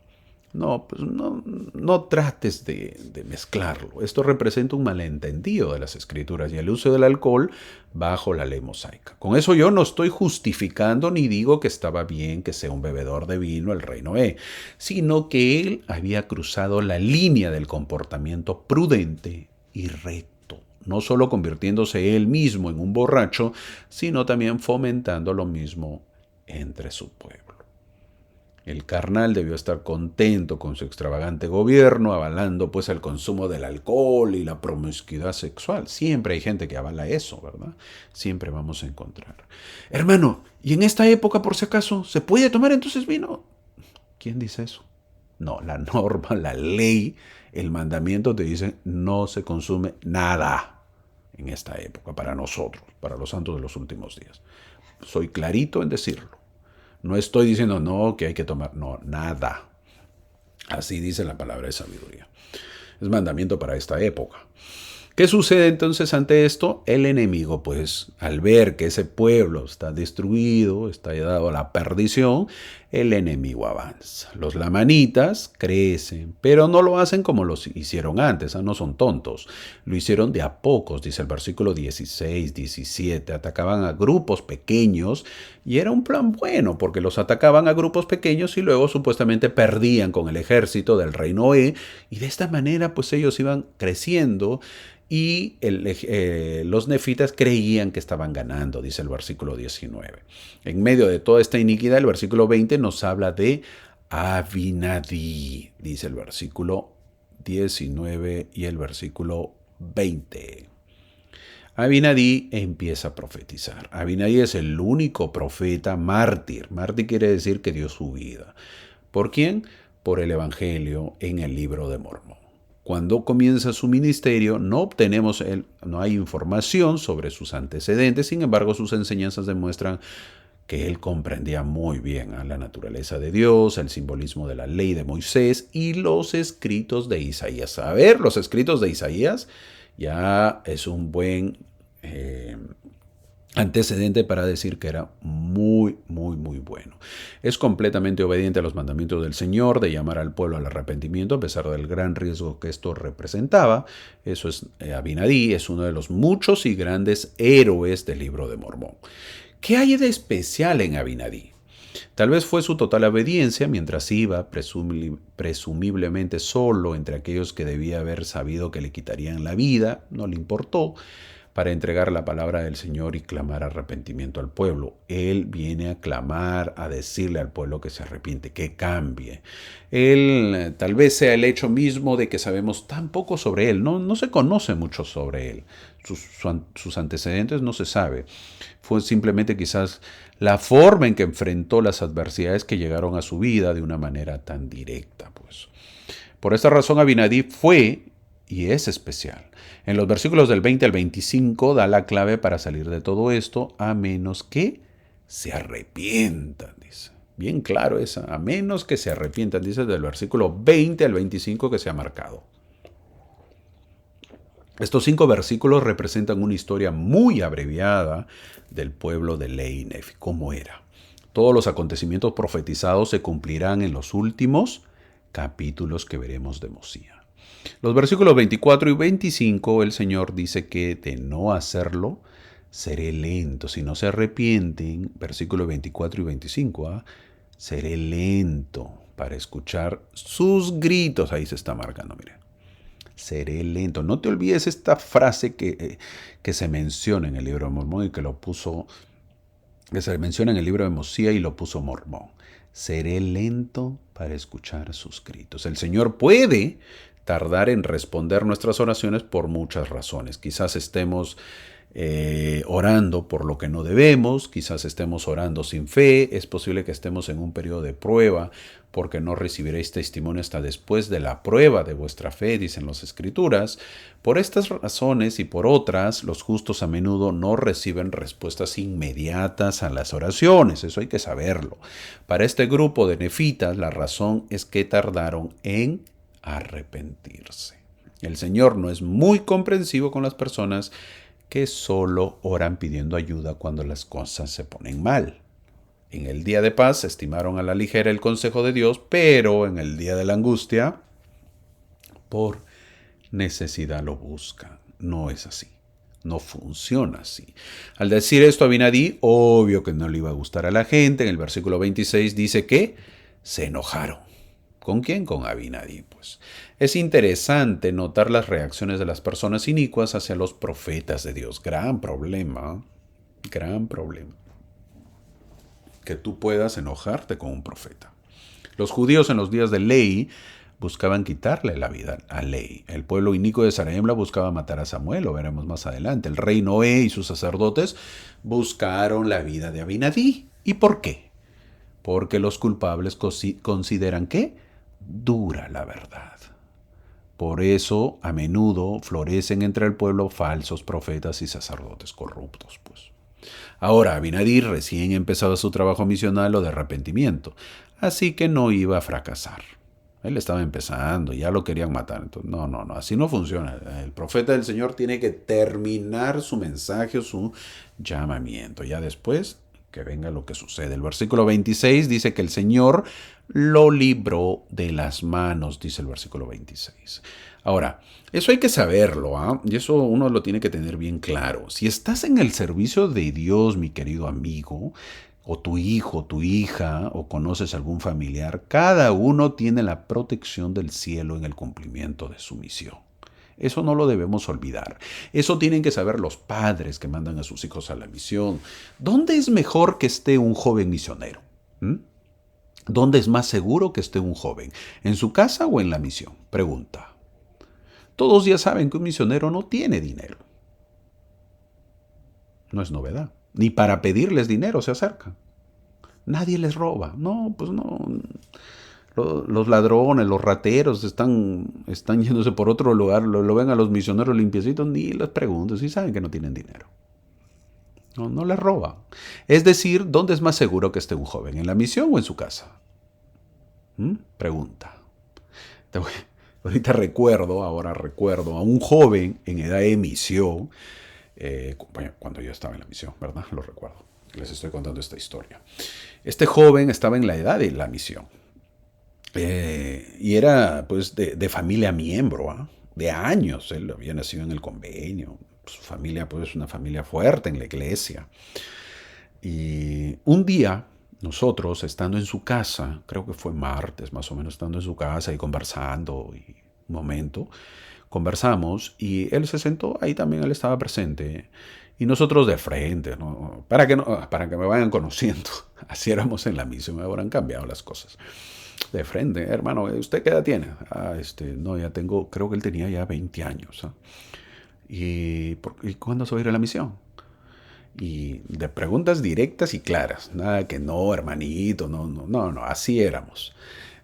No, pues no trates de mezclarlo. Esto representa un malentendido de las Escrituras y el uso del alcohol bajo la ley mosaica. Con eso yo no estoy justificando ni digo que estaba bien que sea un bebedor de vino el rey Noé, sino que él había cruzado la línea del comportamiento prudente y recto, no solo convirtiéndose él mismo en un borracho, sino también fomentando lo mismo entre su pueblo. El carnal debió estar contento con su extravagante gobierno, avalando pues el consumo del alcohol y la promiscuidad sexual. Siempre hay gente que avala eso, ¿verdad? Siempre vamos a encontrar. Hermano, ¿y en esta época, por si acaso, se puede tomar entonces vino? ¿Quién dice eso? No, la norma, la ley, el mandamiento te dice no se consume nada en esta época para nosotros, para los santos de los últimos días. Soy clarito en decirlo. No estoy diciendo no, que hay que tomar, no, nada. Así dice la palabra de sabiduría. Es mandamiento para esta época. ¿Qué sucede entonces ante esto? El enemigo, pues, al ver que ese pueblo está destruido, está dado a la perdición, el enemigo avanza. Los lamanitas crecen, pero no lo hacen como lo hicieron antes, no son tontos. Lo hicieron de a pocos, dice el versículo 16, 17. Atacaban a grupos pequeños y era un plan bueno porque los atacaban a grupos pequeños y luego supuestamente perdían con el ejército del rey Noé y de esta manera pues ellos iban creciendo y los nefitas creían que estaban ganando, dice el versículo 19. En medio de toda esta iniquidad, el versículo 20 nos habla de Abinadí, dice el versículo 19 y el versículo 20. Abinadí empieza a profetizar. Abinadí es el único profeta mártir. Mártir quiere decir que dio su vida. ¿Por quién? Por el Evangelio en el libro de Mormón. Cuando comienza su ministerio no hay información sobre sus antecedentes, sin embargo sus enseñanzas demuestran que él comprendía muy bien a la naturaleza de Dios, el simbolismo de la ley de Moisés y los escritos de Isaías. A ver, los escritos de Isaías ya es un buen antecedente para decir que era muy, muy, muy bueno. Es completamente obediente a los mandamientos del Señor de llamar al pueblo al arrepentimiento a pesar del gran riesgo que esto representaba. Eso es Abinadí, es uno de los muchos y grandes héroes del libro de Mormón. ¿Qué hay de especial en Abinadí? Tal vez fue su total obediencia mientras iba, presumiblemente solo entre aquellos que debía haber sabido que le quitarían la vida, no le importó, para entregar la palabra del Señor y clamar arrepentimiento al pueblo. Él viene a clamar, a decirle al pueblo que se arrepiente, que cambie. Él tal vez sea el hecho mismo de que sabemos tan poco sobre él, no se conoce mucho sobre él. Sus antecedentes no se sabe. Fue simplemente quizás la forma en que enfrentó las adversidades que llegaron a su vida de una manera tan directa. Pues. Por esta razón Abinadí fue y es especial. En los versículos del 20 al 25 da la clave para salir de todo esto, a menos que se arrepientan, dice. Bien claro esa, a menos que se arrepientan, dice del versículo 20 al 25 que se ha marcado. Estos 5 versículos representan una historia muy abreviada del pueblo de Lehi y Nefi, cómo era. Todos los acontecimientos profetizados se cumplirán en los últimos capítulos que veremos de Mosía. Los versículos 24 y 25, el Señor dice que de no hacerlo, seré lento. Si no se arrepienten, versículos 24 y 25, seré lento para escuchar sus gritos. Ahí se está marcando, miren. Seré lento. No te olvides esta frase que se menciona en el libro de Mormón y que se menciona en el libro de Mosía y lo puso Mormón. Seré lento para escuchar sus gritos. El Señor puede tardar en responder nuestras oraciones por muchas razones. Quizás estemos orando por lo que no debemos, quizás estemos orando sin fe, es posible que estemos en un periodo de prueba porque no recibiréis testimonio hasta después de la prueba de vuestra fe, dicen las Escrituras. Por estas razones y por otras, los justos a menudo no reciben respuestas inmediatas a las oraciones, eso hay que saberlo. Para este grupo de nefitas, la razón es que tardaron en arrepentirse. El Señor no es muy comprensivo con las personas que solo oran pidiendo ayuda cuando las cosas se ponen mal. En el día de paz estimaron a la ligera el consejo de Dios, pero en el día de la angustia, por necesidad lo buscan. No es así. No funciona así. Al decir esto a Abinadí, obvio que no le iba a gustar a la gente. En el versículo 26 dice que se enojaron. ¿Con quién? Con Abinadí, pues. Es interesante notar las reacciones de las personas inicuas hacia los profetas de Dios. Gran problema. Que tú puedas enojarte con un profeta. Los judíos en los días de Lehi buscaban quitarle la vida a Lehi. El pueblo inicuo de Zarehemla buscaba matar a Samuel, lo veremos más adelante. El rey Noé y sus sacerdotes buscaron la vida de Abinadí. ¿Y por qué? Porque los culpables consideran que dura la verdad. Por eso, a menudo florecen entre el pueblo falsos profetas y sacerdotes corruptos, pues. Ahora, Abinadí recién empezaba su trabajo misional o de arrepentimiento, así que no iba a fracasar. Él estaba empezando, ya lo querían matar. Entonces, no, así no funciona. El profeta del Señor tiene que terminar su mensaje, su llamamiento. Ya después que venga lo que sucede. El versículo 26 dice que el Señor lo libró de las manos, dice el versículo 26. Ahora, eso hay que saberlo, ¿ah? Y eso uno lo tiene que tener bien claro. Si estás en el servicio de Dios, mi querido amigo, o tu hijo, tu hija, o conoces algún familiar, cada uno tiene la protección del cielo en el cumplimiento de su misión. Eso no lo debemos olvidar. Eso tienen que saber los padres que mandan a sus hijos a la misión. ¿Dónde es mejor que esté un joven misionero? ¿Mm? ¿Dónde es más seguro que esté un joven? ¿En su casa o en la misión? Pregunta. Todos ya saben que un misionero no tiene dinero. No es novedad. Ni para pedirles dinero se acercan. Nadie les roba. No, pues no. Los ladrones, los rateros están yéndose por otro lugar, lo ven a los misioneros limpiecitos, ni les preguntan, si saben que no tienen dinero. No les roba. Es decir, ¿dónde es más seguro que esté un joven? ¿En la misión o en su casa? Pregunta. Ahorita ahora recuerdo a un joven en edad de misión, cuando yo estaba en la misión, ¿verdad? Lo recuerdo. Les estoy contando esta historia. Este joven estaba en la edad de la misión. Y era pues de familia miembro, ¿eh? De años. Él había nacido en el convenio. Su familia pues una familia fuerte en la iglesia. Y un día nosotros estando en su casa, creo que fue martes más o menos, estando en su casa y conversando y un momento, conversamos y él se sentó, ahí también él estaba presente. Y nosotros de frente, ¿no? Para que me vayan conociendo. Así éramos en la misión, ahora han cambiado las cosas. De frente, hermano, ¿usted qué edad tiene? No, ya tengo, creo que él tenía ya 20 años. ¿Ah? ¿Y cuándo se va a ir a la misión? Y de preguntas directas y claras, nada que no, hermanito, no, así éramos.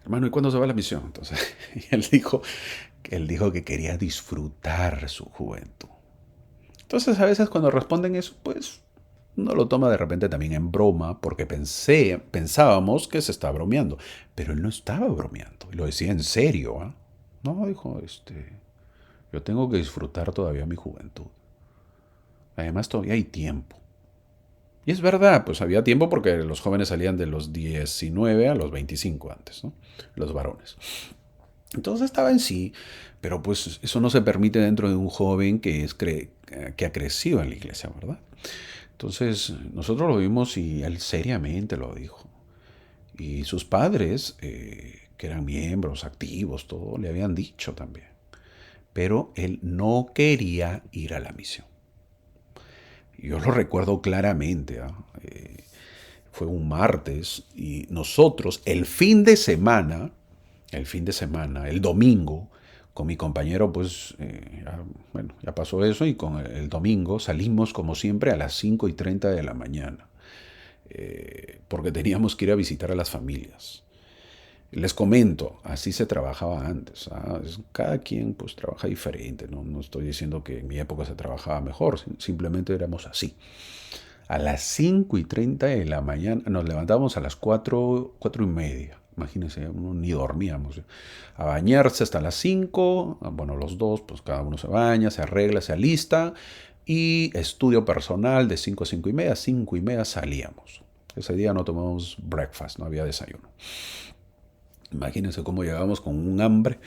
Hermano, ¿y cuándo se va a la misión? Entonces, y él dijo que quería disfrutar su juventud. Entonces, a veces cuando responden eso, pues uno lo toma de repente también en broma, porque pensábamos que se estaba bromeando, pero él no estaba bromeando, y lo decía en serio. ¿Eh? No, dijo, yo tengo que disfrutar todavía mi juventud. Además, todavía hay tiempo. Y es verdad, pues había tiempo porque los jóvenes salían de los 19 a los 25 antes, ¿no? Los varones. Entonces estaba en sí, pero pues eso no se permite dentro de un joven que ha crecido en la iglesia, ¿verdad? Entonces nosotros lo vimos y él seriamente lo dijo. Y sus padres, que eran miembros activos, todo, le habían dicho también. Pero él no quería ir a la misión. Yo lo recuerdo claramente. Fue un martes y nosotros el el domingo, con mi compañero, pues, ya pasó eso y con el domingo salimos como siempre a las 5:30 de la mañana, porque teníamos que ir a visitar a las familias. Les comento, así se trabajaba antes. ¿Ah? Cada quien pues trabaja diferente, ¿no? No estoy diciendo que en mi época se trabajaba mejor, simplemente éramos así. A las 5:30 de la mañana, nos levantábamos a las 4:30. Imagínense, ni dormíamos. A bañarse hasta las 5, bueno, los dos, pues cada uno se baña, se arregla, se alista, y estudio personal de 5 a 5:30, 5:30 salíamos. Ese día no tomamos breakfast, no había desayuno. Imagínense cómo llegábamos con un hambre.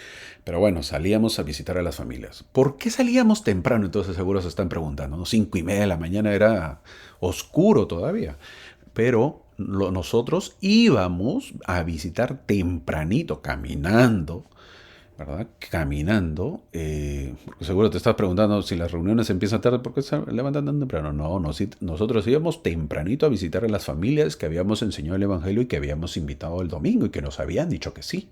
Pero bueno, salíamos a visitar a las familias. ¿Por qué salíamos temprano? Entonces seguro se están preguntando, ¿no? 5:30 de la mañana era oscuro todavía. Pero nosotros íbamos a visitar tempranito, caminando, ¿verdad? Caminando. Porque seguro te estás preguntando si las reuniones empiezan tarde, ¿por qué se levantan tan temprano? No, nosotros íbamos tempranito a visitar a las familias que habíamos enseñado el Evangelio y que habíamos invitado el domingo y que nos habían dicho que sí.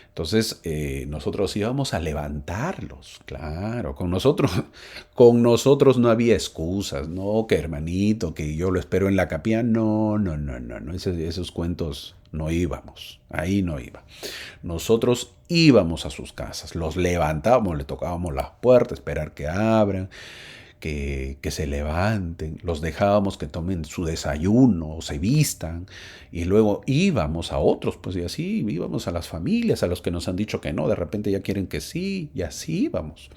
Entonces, nosotros íbamos a levantarlos, claro, con nosotros no había excusas, no, que hermanito, que yo lo espero en la capilla, no, esos cuentos no íbamos, ahí no iba. Nosotros íbamos a sus casas, los levantábamos, le tocábamos las puertas, esperar que abran, que se levanten, los dejábamos que tomen su desayuno, se vistan, y luego íbamos a otros, pues y así íbamos a las familias, a los que nos han dicho que no, de repente ya quieren que sí, y así íbamos.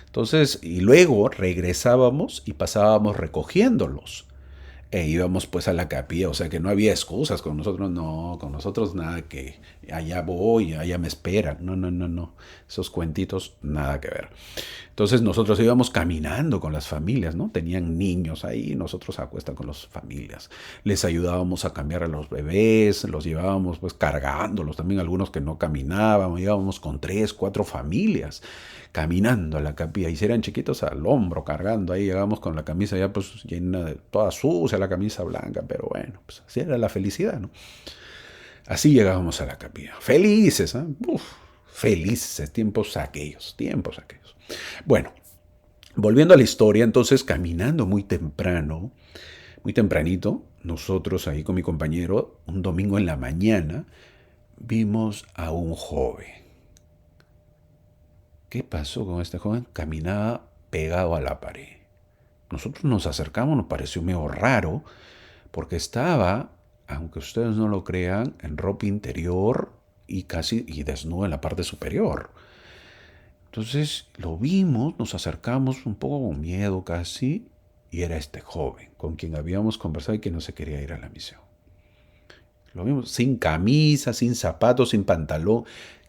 Entonces, y luego regresábamos y pasábamos recogiéndolos E íbamos pues a la capilla, o sea que no había excusas con nosotros, no, con nosotros nada que allá voy, allá me esperan, no, no, no, no, esos cuentitos nada que ver. Entonces nosotros íbamos caminando con las familias, ¿no? Tenían niños ahí, nosotros a cuesta con las familias. Les ayudábamos a cambiar a los bebés, los llevábamos pues cargándolos, también algunos que no caminaban, íbamos con 3, 4 familias caminando a la capilla. Y si eran chiquitos al hombro, cargando ahí, llegábamos con la camisa ya pues llena de toda sucia, la camisa blanca, pero bueno, pues así era la felicidad, ¿no? Así llegábamos a la capilla. Felices, ¿eh? Uf, felices, tiempos aquellos, tiempos aquellos. Bueno, volviendo a la historia, entonces caminando muy temprano, muy tempranito, nosotros ahí con mi compañero, un domingo en la mañana, vimos a un joven. ¿Qué pasó con este joven? Caminaba pegado a la pared. Nosotros nos acercamos, nos pareció medio raro, porque estaba, aunque ustedes no lo crean, en ropa interior y casi y desnudo en la parte superior. Entonces lo vimos, nos acercamos un poco con miedo casi, y era este joven con quien habíamos conversado y que no se quería ir a la misión. Lo vimos sin camisa, sin zapatos, sin pantalón.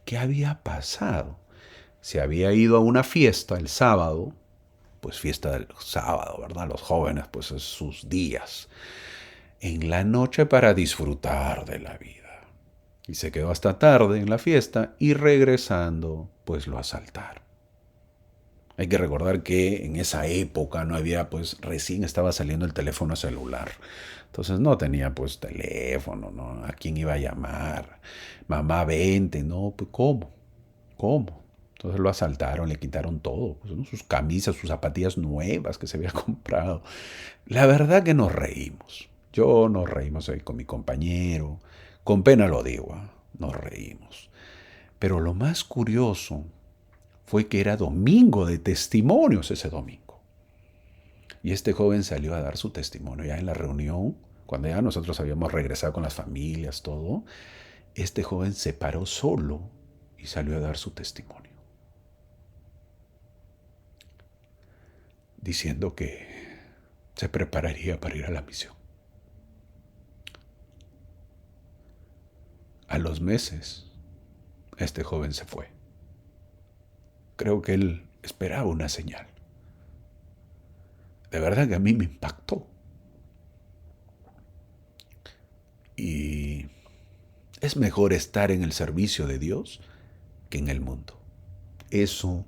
¿Qué había pasado? Se había ido a una fiesta el sábado, pues fiesta del sábado, ¿verdad? Los jóvenes, pues es sus días, en la noche para disfrutar de la vida. Y se quedó hasta tarde en la fiesta y regresando, pues lo asaltaron. Hay que recordar que en esa época no había, pues recién estaba saliendo el teléfono celular. Entonces no tenía pues teléfono, ¿no? ¿A quién iba a llamar? Mamá, vente, ¿no? Pues ¿cómo? ¿Cómo? Entonces lo asaltaron, le quitaron todo, pues, ¿no? Sus camisas, sus zapatillas nuevas que se había comprado. La verdad que nos reímos. Yo nos reímos ahí con mi compañero. Con pena lo digo, ¿eh? Nos reímos. Pero lo más curioso fue que era domingo de testimonios ese domingo. Y este joven salió a dar su testimonio ya en la reunión, cuando ya nosotros habíamos regresado con las familias, todo. Este joven se paró solo y salió a dar su testimonio, diciendo que se prepararía para ir a la misión. A los meses, este joven se fue. Creo que él esperaba una señal. De verdad que a mí me impactó. Y es mejor estar en el servicio de Dios que en el mundo. Eso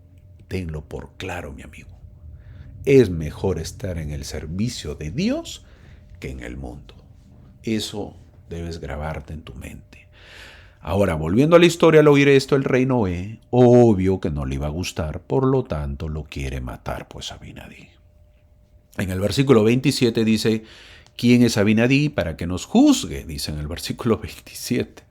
tenlo por claro, mi amigo. Es mejor estar en el servicio de Dios que en el mundo. Eso debes grabarte en tu mente. Ahora, volviendo a la historia, al oír esto, el rey Noé, obvio que no le iba a gustar, por lo tanto lo quiere matar, pues Abinadí. En el versículo 27 dice, ¿quién es Abinadí para que nos juzgue? Dice en el versículo 27.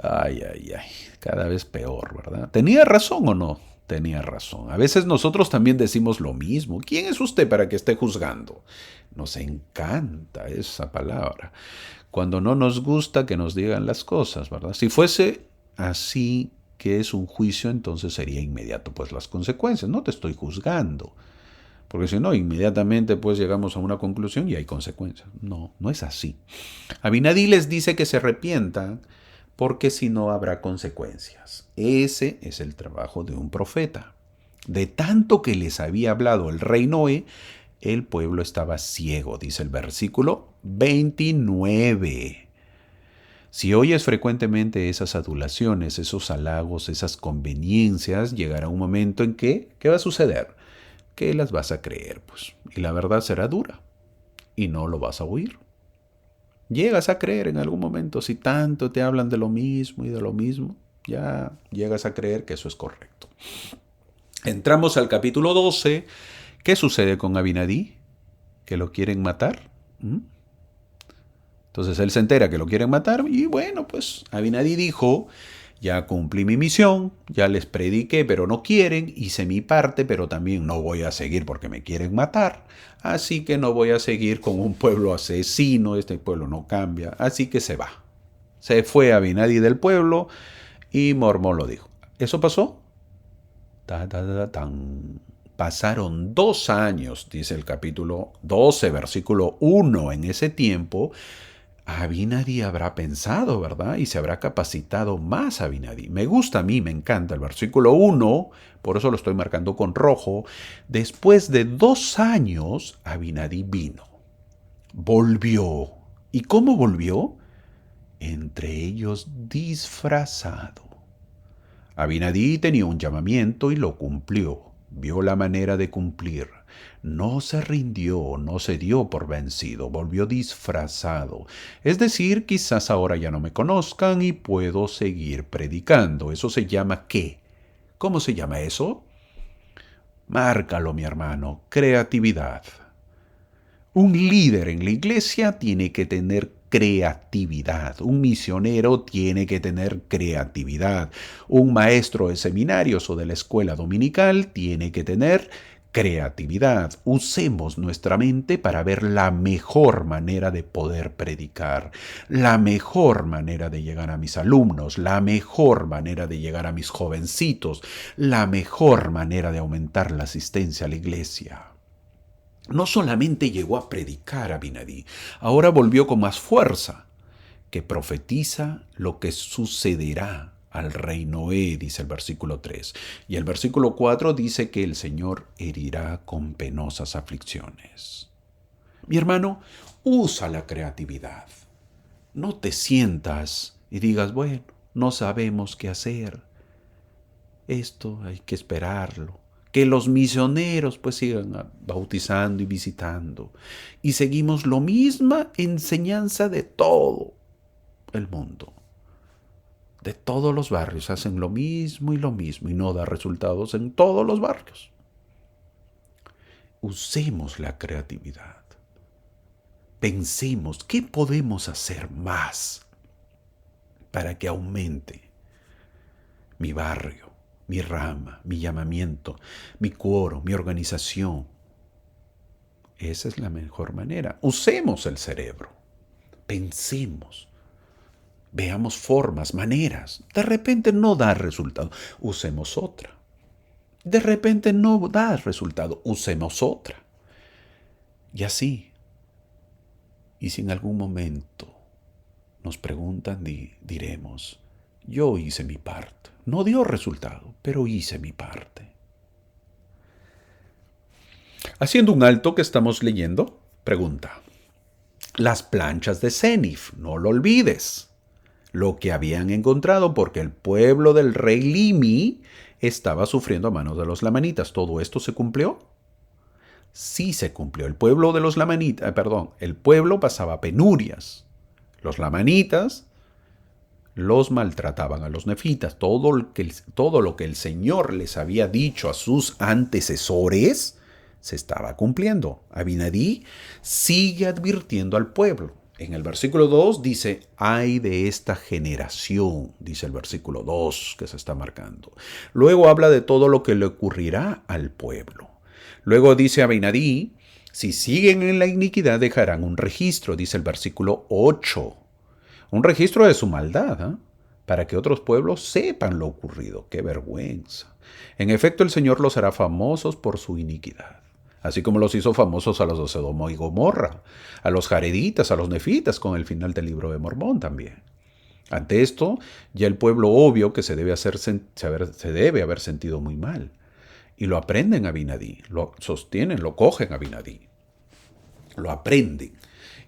Ay, ay, ay, cada vez peor, ¿verdad? ¿Tenía razón o no? Tenía razón. A veces nosotros también decimos lo mismo. ¿Quién es usted para que esté juzgando? Nos encanta esa palabra. Cuando no nos gusta que nos digan las cosas, ¿verdad? Si fuese así que es un juicio, entonces sería inmediato, pues las consecuencias. No te estoy juzgando. Porque si no, inmediatamente pues llegamos a una conclusión y hay consecuencias. No, no es así. Abinadí les dice que se arrepientan porque si no habrá consecuencias. Ese es el trabajo de un profeta. De tanto que les había hablado el rey Noé, el pueblo estaba ciego, dice el versículo 29. Si oyes frecuentemente esas adulaciones, esos halagos, esas conveniencias, llegará un momento en que, ¿qué va a suceder? Que las vas a creer, pues, y la verdad será dura, y no lo vas a oír. Llegas a creer en algún momento, si tanto te hablan de lo mismo y de lo mismo, ya llegas a creer que eso es correcto. Entramos al capítulo 12. ¿Qué sucede con Abinadí? ¿Que lo quieren matar? Entonces él se entera que lo quieren matar y bueno, pues Abinadí dijo, ya cumplí mi misión, ya les prediqué, pero no quieren, hice mi parte, pero también no voy a seguir porque me quieren matar. Así que no voy a seguir con un pueblo asesino, este pueblo no cambia, así que se va. Se fue Abinadí del pueblo y Mormón lo dijo. ¿Eso pasó? Tan. Pasaron 2 años, dice el capítulo 12, versículo 1. En ese tiempo, Abinadí habrá pensado, ¿verdad? Y se habrá capacitado más Abinadí. Me gusta a mí, me encanta el versículo 1, por eso lo estoy marcando con rojo. Después de 2 años, Abinadí vino, volvió. ¿Y cómo volvió? Entre ellos disfrazado. Abinadí tenía un llamamiento y lo cumplió. Vio la manera de cumplir. No se rindió, no se dio por vencido, volvió disfrazado. Es decir, quizás ahora ya no me conozcan y puedo seguir predicando. ¿Eso se llama qué? ¿Cómo se llama eso? Márcalo, mi hermano, creatividad. Un líder en la iglesia tiene que tener creatividad. Un misionero tiene que tener creatividad. Un maestro de seminarios o de la escuela dominical tiene que tener creatividad. Usemos nuestra mente para ver la mejor manera de poder predicar, la mejor manera de llegar a mis alumnos, la mejor manera de llegar a mis jovencitos, la mejor manera de aumentar la asistencia a la iglesia. No solamente llegó a predicar Abinadí, ahora volvió con más fuerza, que profetiza lo que sucederá al rey Noé, dice el versículo 3. Y el versículo 4 dice que el Señor herirá con penosas aflicciones. Mi hermano, usa la creatividad. No te sientas y digas, bueno, no sabemos qué hacer. Esto hay que esperarlo. Que los misioneros pues sigan bautizando y visitando. Y seguimos la misma enseñanza de todo el mundo. De todos los barrios hacen lo mismo y no da resultados en todos los barrios. Usemos la creatividad. Pensemos qué podemos hacer más para que aumente mi barrio, mi rama, mi llamamiento, mi coro, mi organización. Esa es la mejor manera. Usemos el cerebro. Pensemos. Veamos formas, maneras. De repente no da resultado. Usemos otra. De repente no da resultado. Usemos otra. Y así. Y si en algún momento nos preguntan, diremos, yo hice mi parte. No dio resultado, pero hice mi parte. Haciendo un alto que estamos leyendo, pregunta. Las planchas de Senif, no lo olvides. Lo que habían encontrado porque el pueblo del rey Limi estaba sufriendo a manos de los lamanitas. ¿Todo esto se cumplió? Sí se cumplió. El pueblo de los lamanitas, el pueblo pasaba penurias. Los lamanitas los maltrataban a los nefitas. Todo lo que el Señor les había dicho a sus antecesores se estaba cumpliendo. Abinadí sigue advirtiendo al pueblo. En el versículo 2 dice, ay de esta generación, dice el versículo 2 que se está marcando. Luego habla de todo lo que le ocurrirá al pueblo. Luego dice Abinadí, si siguen en la iniquidad dejarán un registro, dice el versículo 8. Un registro de su maldad, para que otros pueblos sepan lo ocurrido. ¡Qué vergüenza! En efecto, el Señor los hará famosos por su iniquidad. Así como los hizo famosos a los de Sodoma y Gomorra, a los jareditas, a los nefitas, con el final del libro de Mormón también. Ante esto, ya el pueblo obvio que se debe haber sentido muy mal. Y lo aprenden a Abinadí, lo sostienen, lo cogen a Abinadí, lo aprenden.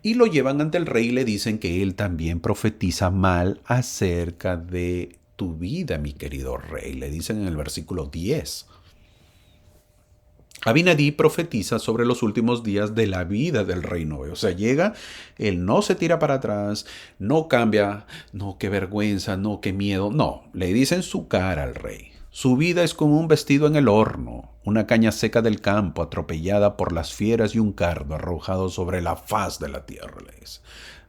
Y lo llevan ante el rey y le dicen que él también profetiza mal acerca de tu vida, mi querido rey. Le dicen en el versículo 10. Abinadí profetiza sobre los últimos días de la vida del rey Noé. O sea, llega, él no se tira para atrás, no cambia, no, qué vergüenza, no, qué miedo. No, le dice en su cara al rey. Su vida es como un vestido en el horno, una caña seca del campo atropellada por las fieras y un cardo arrojado sobre la faz de la tierra. Le dice.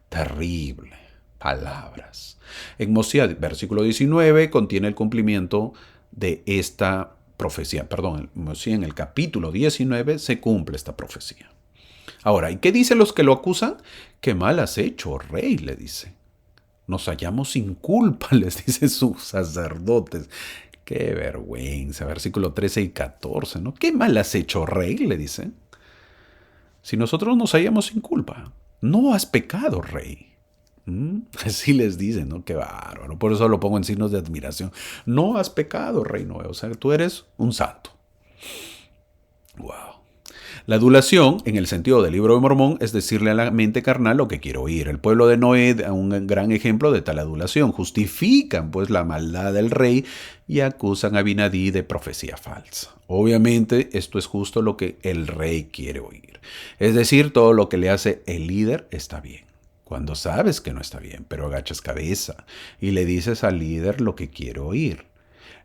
Terrible. Palabras. En Mosías, versículo 19, contiene el cumplimiento de esta profecía. En el capítulo 19 se cumple esta profecía. Ahora, ¿y qué dicen los que lo acusan? ¿Qué mal has hecho, rey? Le dice. Nos hallamos sin culpa, les dicen sus sacerdotes. Qué vergüenza. Versículo 13 y 14, ¿no? ¿Qué mal has hecho, rey? Le dicen. Si nosotros nos hallamos sin culpa. No has pecado, rey. Así les dicen, ¿no? Qué bárbaro. Por eso lo pongo en signos de admiración. No has pecado, rey Noé. O sea, tú eres un santo. Wow. La adulación, en el sentido del libro de Mormón, es decirle a la mente carnal lo que quiere oír. El pueblo de Noé da un gran ejemplo de tal adulación. Justifican, pues, la maldad del rey y acusan a Abinadí de profecía falsa. Obviamente, esto es justo lo que el rey quiere oír. Es decir, todo lo que le hace el líder está bien. Cuando sabes que no está bien, pero agachas cabeza y le dices al líder lo que quiere oír.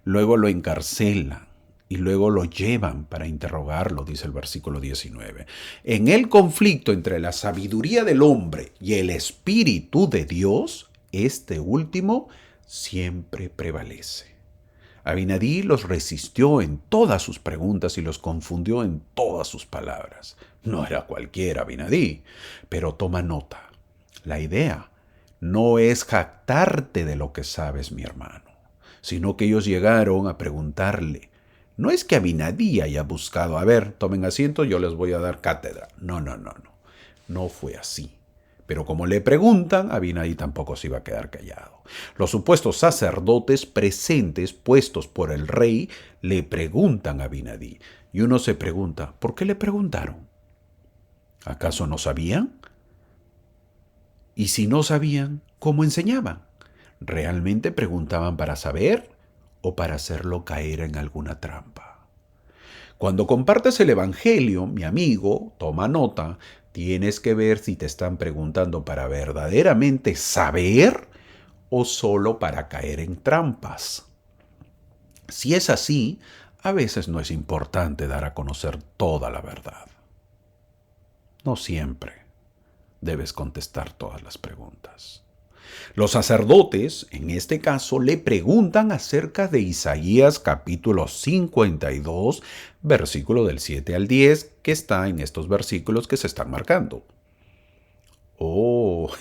Luego lo encarcelan y luego lo llevan para interrogarlo, dice el versículo 19. En el conflicto entre la sabiduría del hombre y el Espíritu de Dios, este último siempre prevalece. Abinadí los resistió en todas sus preguntas y los confundió en todas sus palabras. No era cualquier Abinadí, pero toma nota. La idea no es jactarte de lo que sabes, mi hermano, sino que ellos llegaron a preguntarle. No es que Abinadí haya buscado, a ver, tomen asiento, yo les voy a dar cátedra. No. No fue así. Pero como le preguntan, Abinadí tampoco se iba a quedar callado. Los supuestos sacerdotes presentes, puestos por el rey, le preguntan a Abinadí. Y uno se pregunta, ¿por qué le preguntaron? ¿Acaso no sabían? Y si no sabían, ¿cómo enseñaban? ¿Realmente preguntaban para saber o para hacerlo caer en alguna trampa? Cuando compartes el Evangelio, mi amigo, toma nota, tienes que ver si te están preguntando para verdaderamente saber o solo para caer en trampas. Si es así, a veces no es importante dar a conocer toda la verdad. No siempre debes contestar todas las preguntas. Los sacerdotes, en este caso, le preguntan acerca de Isaías capítulo 52, versículo del 7 al 10, que está en estos versículos que se están marcando.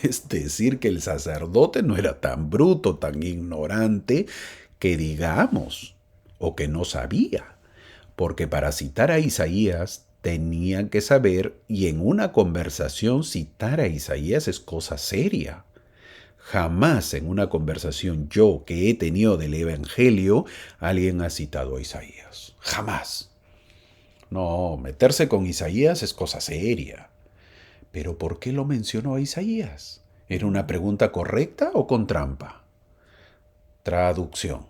Es decir, que el sacerdote no era tan bruto, tan ignorante, que digamos, o que no sabía, porque para citar a Isaías tenían que saber, y en una conversación citar a Isaías es cosa seria. Jamás en una conversación yo que he tenido del Evangelio alguien ha citado a Isaías. Jamás. No, meterse con Isaías es cosa seria. Pero ¿por qué lo mencionó a Isaías? ¿Era una pregunta correcta o con trampa? Traducción.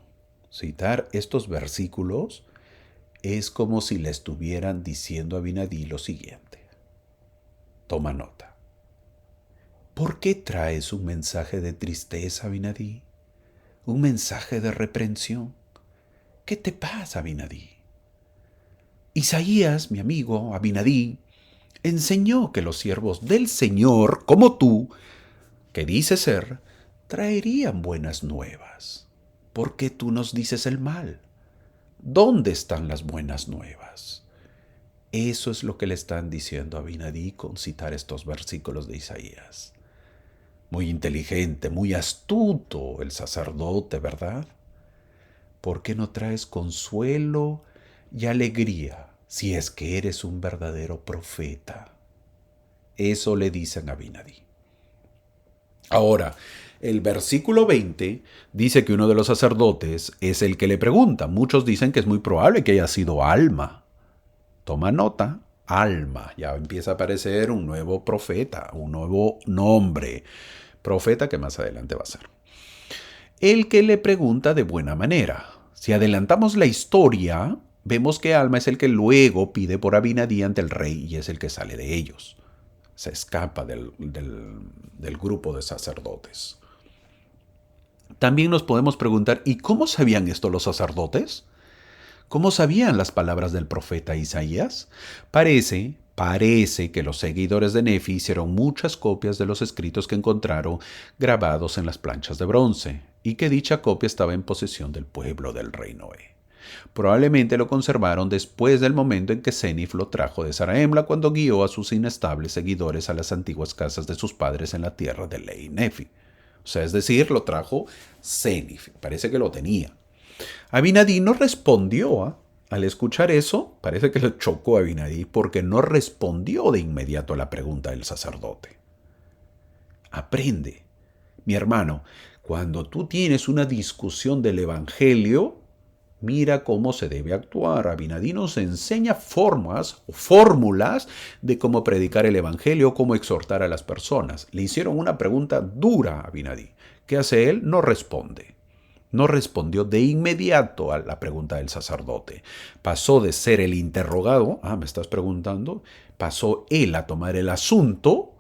Citar estos versículos es como si le estuvieran diciendo a Abinadí lo siguiente. Toma nota. ¿Por qué traes un mensaje de tristeza, Abinadí? ¿Un mensaje de reprensión? ¿Qué te pasa, Abinadí? Isaías, mi amigo, Abinadí, enseñó que los siervos del Señor, como tú, que dices ser, traerían buenas nuevas. ¿Por qué tú nos dices el mal? ¿Dónde están las buenas nuevas? Eso es lo que le están diciendo a Abinadí con citar estos versículos de Isaías. Muy inteligente, muy astuto el sacerdote, ¿verdad? ¿Por qué no traes consuelo y alegría si es que eres un verdadero profeta? Eso le dicen a Abinadí. Ahora, el versículo 20 dice que uno de los sacerdotes es el que le pregunta. Muchos dicen que es muy probable que haya sido Alma. Toma nota, Alma. Ya empieza a aparecer un nuevo profeta, un nuevo nombre. Profeta que más adelante va a ser. El que le pregunta de buena manera. Si adelantamos la historia, vemos que Alma es el que luego pide por Abinadí ante el rey y es el que sale de ellos. Se escapa del grupo de sacerdotes. También nos podemos preguntar, ¿y cómo sabían esto los sacerdotes? ¿Cómo sabían las palabras del profeta Isaías? Parece que los seguidores de Nefi hicieron muchas copias de los escritos que encontraron grabados en las planchas de bronce, y que dicha copia estaba en posesión del pueblo del rey Noé. Probablemente lo conservaron después del momento en que Senif lo trajo de Zarahemla cuando guió a sus inestables seguidores a las antiguas casas de sus padres en la tierra de Lei Nefi. O sea, es decir, lo trajo Senif, parece que lo tenía. Abinadí no respondió. Al escuchar eso, parece que le chocó a Abinadí porque no respondió de inmediato a la pregunta del sacerdote. Aprende, mi hermano, cuando tú tienes una discusión del Evangelio, mira cómo se debe actuar. Abinadí nos enseña formas o fórmulas de cómo predicar el Evangelio, cómo exhortar a las personas. Le hicieron una pregunta dura a Abinadí. ¿Qué hace él? No responde. No respondió de inmediato a la pregunta del sacerdote. Pasó de ser el interrogado, me estás preguntando, pasó él a tomar el asunto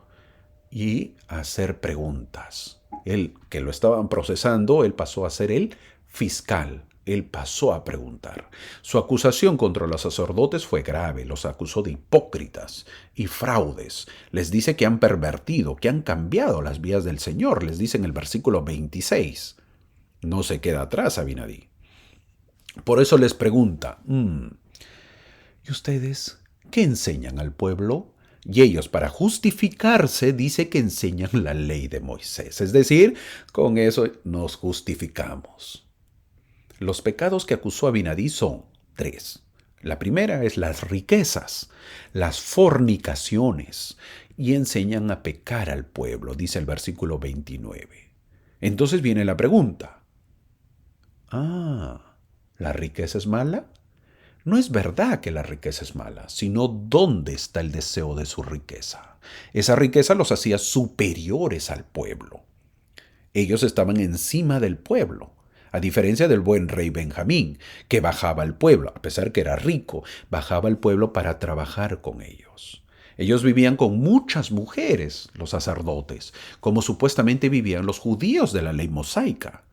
y a hacer preguntas. Él, que lo estaban procesando, él pasó a ser el fiscal. Él pasó a preguntar. Su acusación contra los sacerdotes fue grave. Los acusó de hipócritas y fraudes. Les dice que han pervertido, que han cambiado las vías del Señor. Les dice en el versículo 26. No se queda atrás Abinadí. Por eso les pregunta, ¿y ustedes qué enseñan al pueblo? Y ellos, para justificarse, dice que enseñan la ley de Moisés. Es decir, con eso nos justificamos. Los pecados que acusó Abinadí son 3. La primera es las riquezas, las fornicaciones, y enseñan a pecar al pueblo, dice el versículo 29. Entonces viene la pregunta. ¿La riqueza es mala? No es verdad que la riqueza es mala, sino dónde está el deseo de su riqueza. Esa riqueza los hacía superiores al pueblo. Ellos estaban encima del pueblo, a diferencia del buen rey Benjamín, que bajaba al pueblo, a pesar que era rico, bajaba al pueblo para trabajar con ellos. Ellos vivían con muchas mujeres, los sacerdotes, como supuestamente vivían los judíos de la ley mosaica.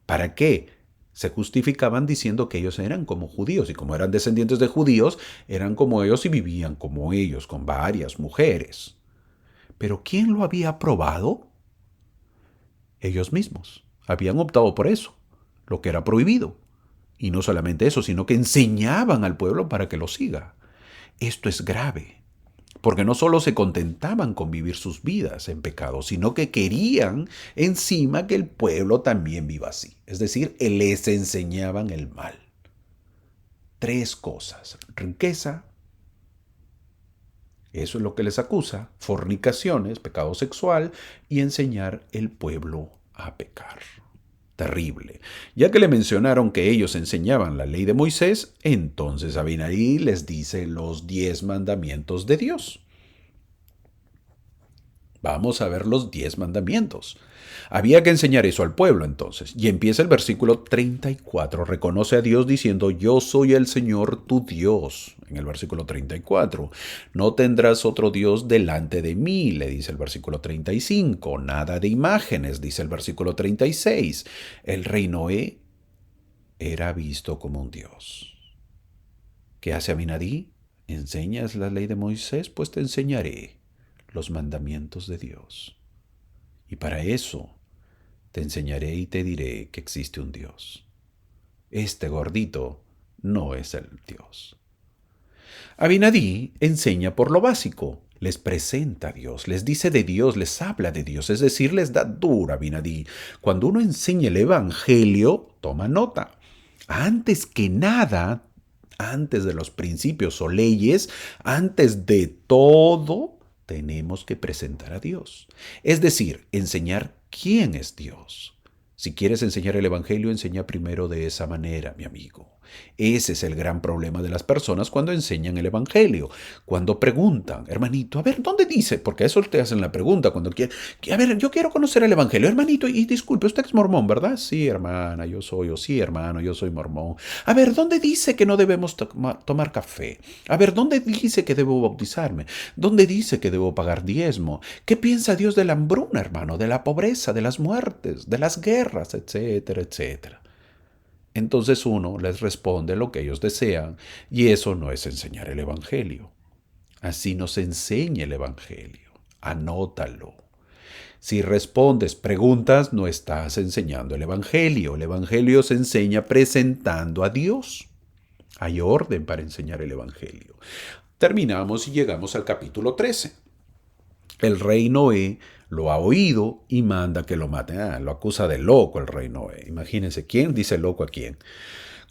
¿Para qué? Se justificaban diciendo que ellos eran como judíos y como eran descendientes de judíos, eran como ellos y vivían como ellos, con varias mujeres. ¿Pero quién lo había aprobado? Ellos mismos habían optado por eso, lo que era prohibido. Y no solamente eso, sino que enseñaban al pueblo para que lo siga. Esto es grave, porque no solo se contentaban con vivir sus vidas en pecado, sino que querían encima que el pueblo también viva así. Es decir, les enseñaban el mal. 3 cosas: riqueza, eso es lo que les acusa, fornicaciones, pecado sexual, y enseñar el pueblo a pecar. Terrible. Ya que le mencionaron que ellos enseñaban la ley de Moisés, entonces Abinadí les dice los 10 mandamientos de Dios. Vamos a ver los 10 mandamientos. Había que enseñar eso al pueblo entonces. Y empieza el versículo 34. Reconoce a Dios diciendo, yo soy el Señor tu Dios. En el versículo 34. No tendrás otro Dios delante de mí, le dice el versículo 35. Nada de imágenes, dice el versículo 36. El rey Noé era visto como un Dios. ¿Qué hace Abinadí? ¿Enseñas la ley de Moisés? Pues te enseñaré los mandamientos de Dios. Y para eso te enseñaré y te diré que existe un Dios. Este gordito no es el Dios. Abinadí enseña por lo básico, les presenta a Dios, les dice de Dios, les habla de Dios, es decir, les da dura Abinadí. Cuando uno enseña el Evangelio, toma nota. Antes que nada, antes de los principios o leyes, antes de todo, tenemos que presentar a Dios. Es decir, enseñar quién es Dios. Si quieres enseñar el Evangelio, enseña primero de esa manera, mi amigo. Ese es el gran problema de las personas cuando enseñan el Evangelio. Cuando preguntan, hermanito, a ver, ¿dónde dice? Porque a eso te hacen la pregunta cuando quieren. A ver, yo quiero conocer el Evangelio. Hermanito, y disculpe, usted es mormón, ¿verdad? Sí, hermana, yo soy. O sí, hermano, yo soy mormón. A ver, ¿dónde dice que no debemos tomar café? A ver, ¿dónde dice que debo bautizarme? ¿Dónde dice que debo pagar diezmo? ¿Qué piensa Dios de la hambruna, hermano? De la pobreza, de las muertes, de las guerras, etcétera, etcétera. Entonces uno les responde lo que ellos desean y eso no es enseñar el Evangelio. Así no se enseña el Evangelio. Anótalo. Si respondes preguntas, no estás enseñando el Evangelio. El Evangelio se enseña presentando a Dios. Hay orden para enseñar el Evangelio. Terminamos y llegamos al capítulo 13. El rey Noé lo ha oído y manda que lo maten. Lo acusa de loco el rey Noé. Imagínense, ¿quién dice loco a quién?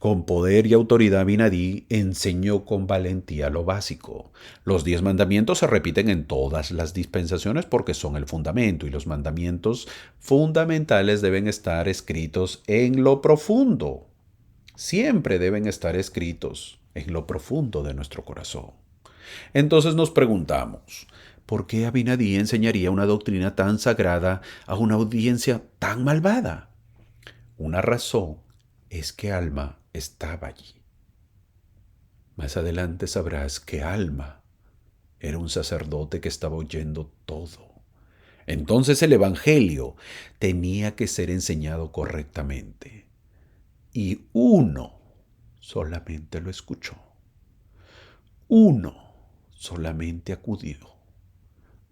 Con poder y autoridad Abinadí enseñó con valentía lo básico. Los 10 mandamientos se repiten en todas las dispensaciones porque son el fundamento y los mandamientos fundamentales deben estar escritos en lo profundo. Siempre deben estar escritos en lo profundo de nuestro corazón. Entonces nos preguntamos, ¿por qué Abinadí enseñaría una doctrina tan sagrada a una audiencia tan malvada? Una razón es que Alma estaba allí. Más adelante sabrás que Alma era un sacerdote que estaba oyendo todo. Entonces el Evangelio tenía que ser enseñado correctamente. Y uno solamente lo escuchó. Uno solamente acudió.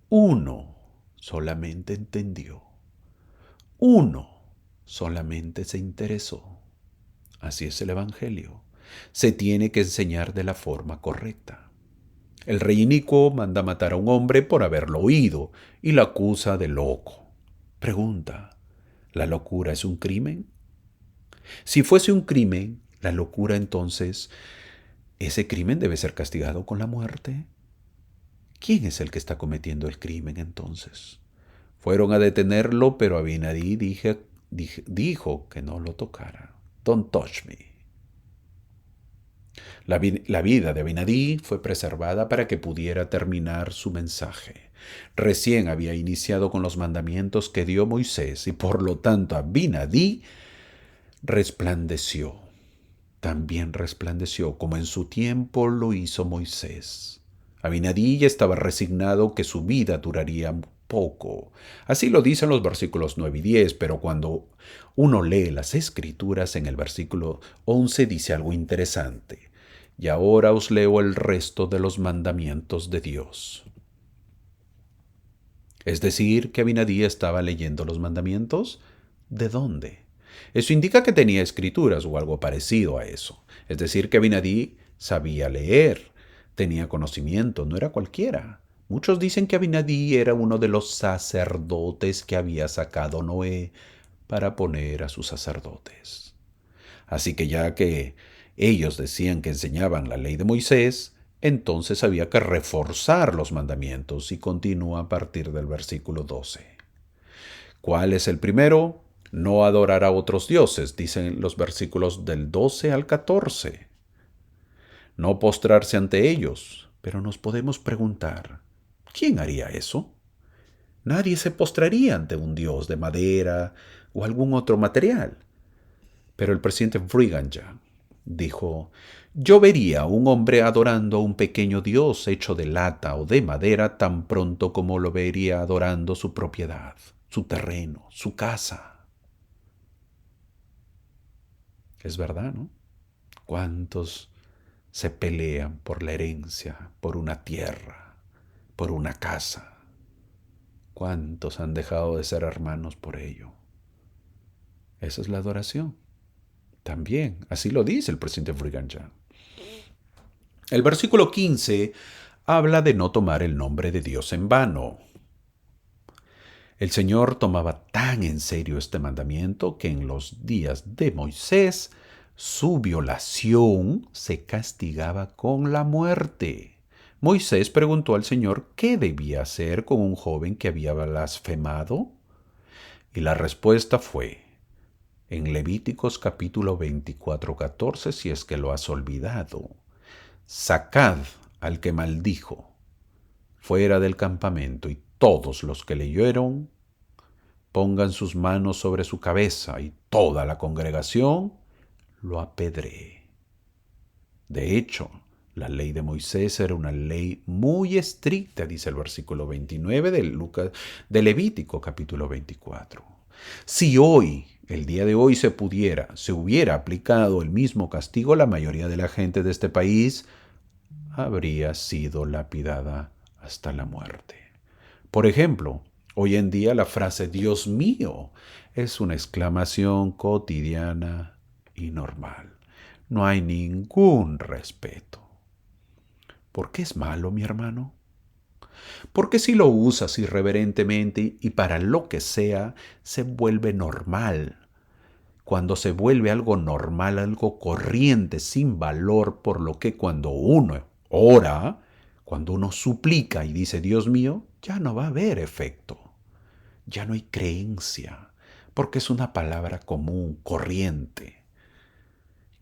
Uno solamente entendió. Uno solamente se interesó. Así es el Evangelio. Se tiene que enseñar de la forma correcta. El rey inicuo manda matar a un hombre por haberlo oído y lo acusa de loco. Pregunta, ¿la locura es un crimen? Si fuese un crimen, la locura entonces, ¿ese crimen debe ser castigado con la muerte? ¿Quién es el que está cometiendo el crimen entonces? Fueron a detenerlo, pero Abinadí dijo que no lo tocara. Don't touch me. La vida de Abinadí fue preservada para que pudiera terminar su mensaje. Recién había iniciado con los mandamientos que dio Moisés y por lo tanto Abinadí resplandeció. También resplandeció como en su tiempo lo hizo Moisés. Abinadí ya estaba resignado que su vida duraría poco. Así lo dicen los versículos 9 y 10, pero cuando uno lee las Escrituras en el versículo 11 dice algo interesante. Y ahora os leo el resto de los mandamientos de Dios. Es decir, que Abinadí estaba leyendo los mandamientos. ¿De dónde? Eso indica que tenía escrituras o algo parecido a eso. Es decir, que Abinadí sabía leer, tenía conocimiento, no era cualquiera. Muchos dicen que Abinadí era uno de los sacerdotes que había sacado Noé para poner a sus sacerdotes. Así que ya que ellos decían que enseñaban la ley de Moisés, entonces había que reforzar los mandamientos y continúa a partir del versículo 12. ¿Cuál es el primero? No adorar a otros dioses, dicen los versículos del 12 al 14. No postrarse ante ellos, pero nos podemos preguntar, ¿quién haría eso? Nadie se postraría ante un dios de madera o algún otro material. Pero el presidente Brigham Young dijo, yo vería a un hombre adorando a un pequeño dios hecho de lata o de madera tan pronto como lo vería adorando su propiedad, su terreno, su casa. Es verdad, ¿no? ¿Cuántos se pelean por la herencia, por una tierra, por una casa? ¿Cuántos han dejado de ser hermanos por ello? Esa es la adoración. También, así lo dice el presidente Brigham Young. El versículo 15 habla de no tomar el nombre de Dios en vano. El Señor tomaba tan en serio este mandamiento que en los días de Moisés su violación se castigaba con la muerte. Moisés preguntó al Señor qué debía hacer con un joven que había blasfemado. Y la respuesta fue, en Levíticos capítulo 24:14, si es que lo has olvidado, sacad al que maldijo fuera del campamento y todos los que leyeron pongan sus manos sobre su cabeza y toda la congregación lo apedree. De hecho, la ley de Moisés era una ley muy estricta, dice el versículo 29 de Levítico capítulo 24. Si hoy, el día de hoy se hubiera aplicado el mismo castigo, la mayoría de la gente de este país habría sido lapidada hasta la muerte. Por ejemplo, hoy en día la frase Dios mío es una exclamación cotidiana y normal. No hay ningún respeto. ¿Por qué es malo, mi hermano? Porque si lo usas irreverentemente y para lo que sea, se vuelve normal. Cuando se vuelve algo normal, algo corriente, sin valor, por lo que cuando uno ora, cuando uno suplica y dice, Dios mío, ya no va a haber efecto, ya no hay creencia, porque es una palabra común, corriente.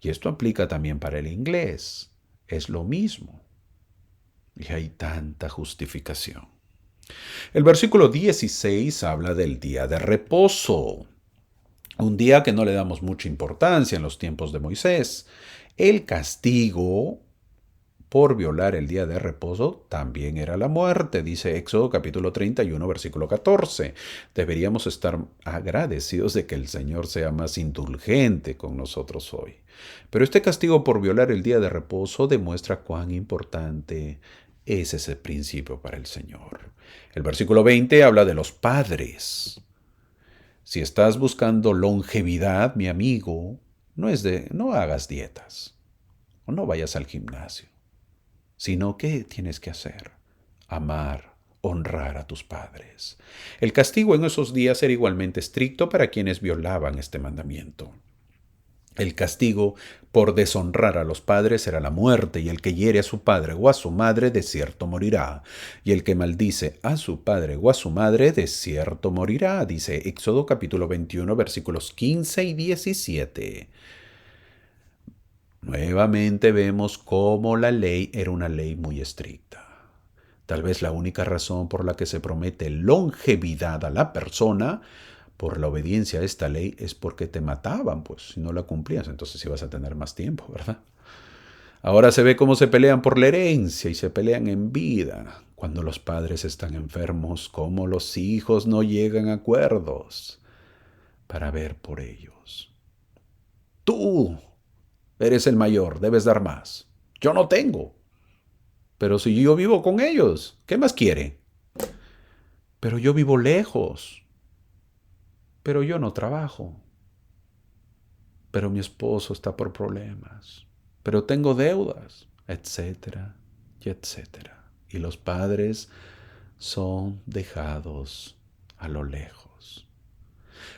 Y esto aplica también para el inglés, es lo mismo. Y hay tanta justificación. El versículo 16 habla del día de reposo. Un día que no le damos mucha importancia en los tiempos de Moisés. El castigo por violar el día de reposo también era la muerte, dice Éxodo capítulo 31, versículo 14. Deberíamos estar agradecidos de que el Señor sea más indulgente con nosotros hoy. Pero este castigo por violar el día de reposo demuestra cuán importante es ese principio para el Señor. El versículo 20 habla de los padres. Si estás buscando longevidad, mi amigo, no hagas dietas o no vayas al gimnasio, sino ¿qué tienes que hacer? Amar, honrar a tus padres. El castigo en esos días era igualmente estricto para quienes violaban este mandamiento. El castigo por deshonrar a los padres era la muerte, y el que hiere a su padre o a su madre de cierto morirá. Y el que maldice a su padre o a su madre de cierto morirá, dice Éxodo capítulo 21, versículos 15 y 17. Nuevamente vemos cómo la ley era una ley muy estricta. Tal vez la única razón por la que se promete longevidad a la persona por la obediencia a esta ley es porque te mataban, pues si no la cumplías, entonces ibas a tener más tiempo, ¿verdad? Ahora se ve cómo se pelean por la herencia y se pelean en vida. Cuando los padres están enfermos, cómo los hijos no llegan a acuerdos para ver por ellos. Tú eres el mayor, debes dar más. Yo no tengo. Pero si yo vivo con ellos, ¿qué más quiere? Pero yo vivo lejos. Pero yo no trabajo. Pero mi esposo está por problemas. Pero tengo deudas, etcétera, y etcétera. Y los padres son dejados a lo lejos.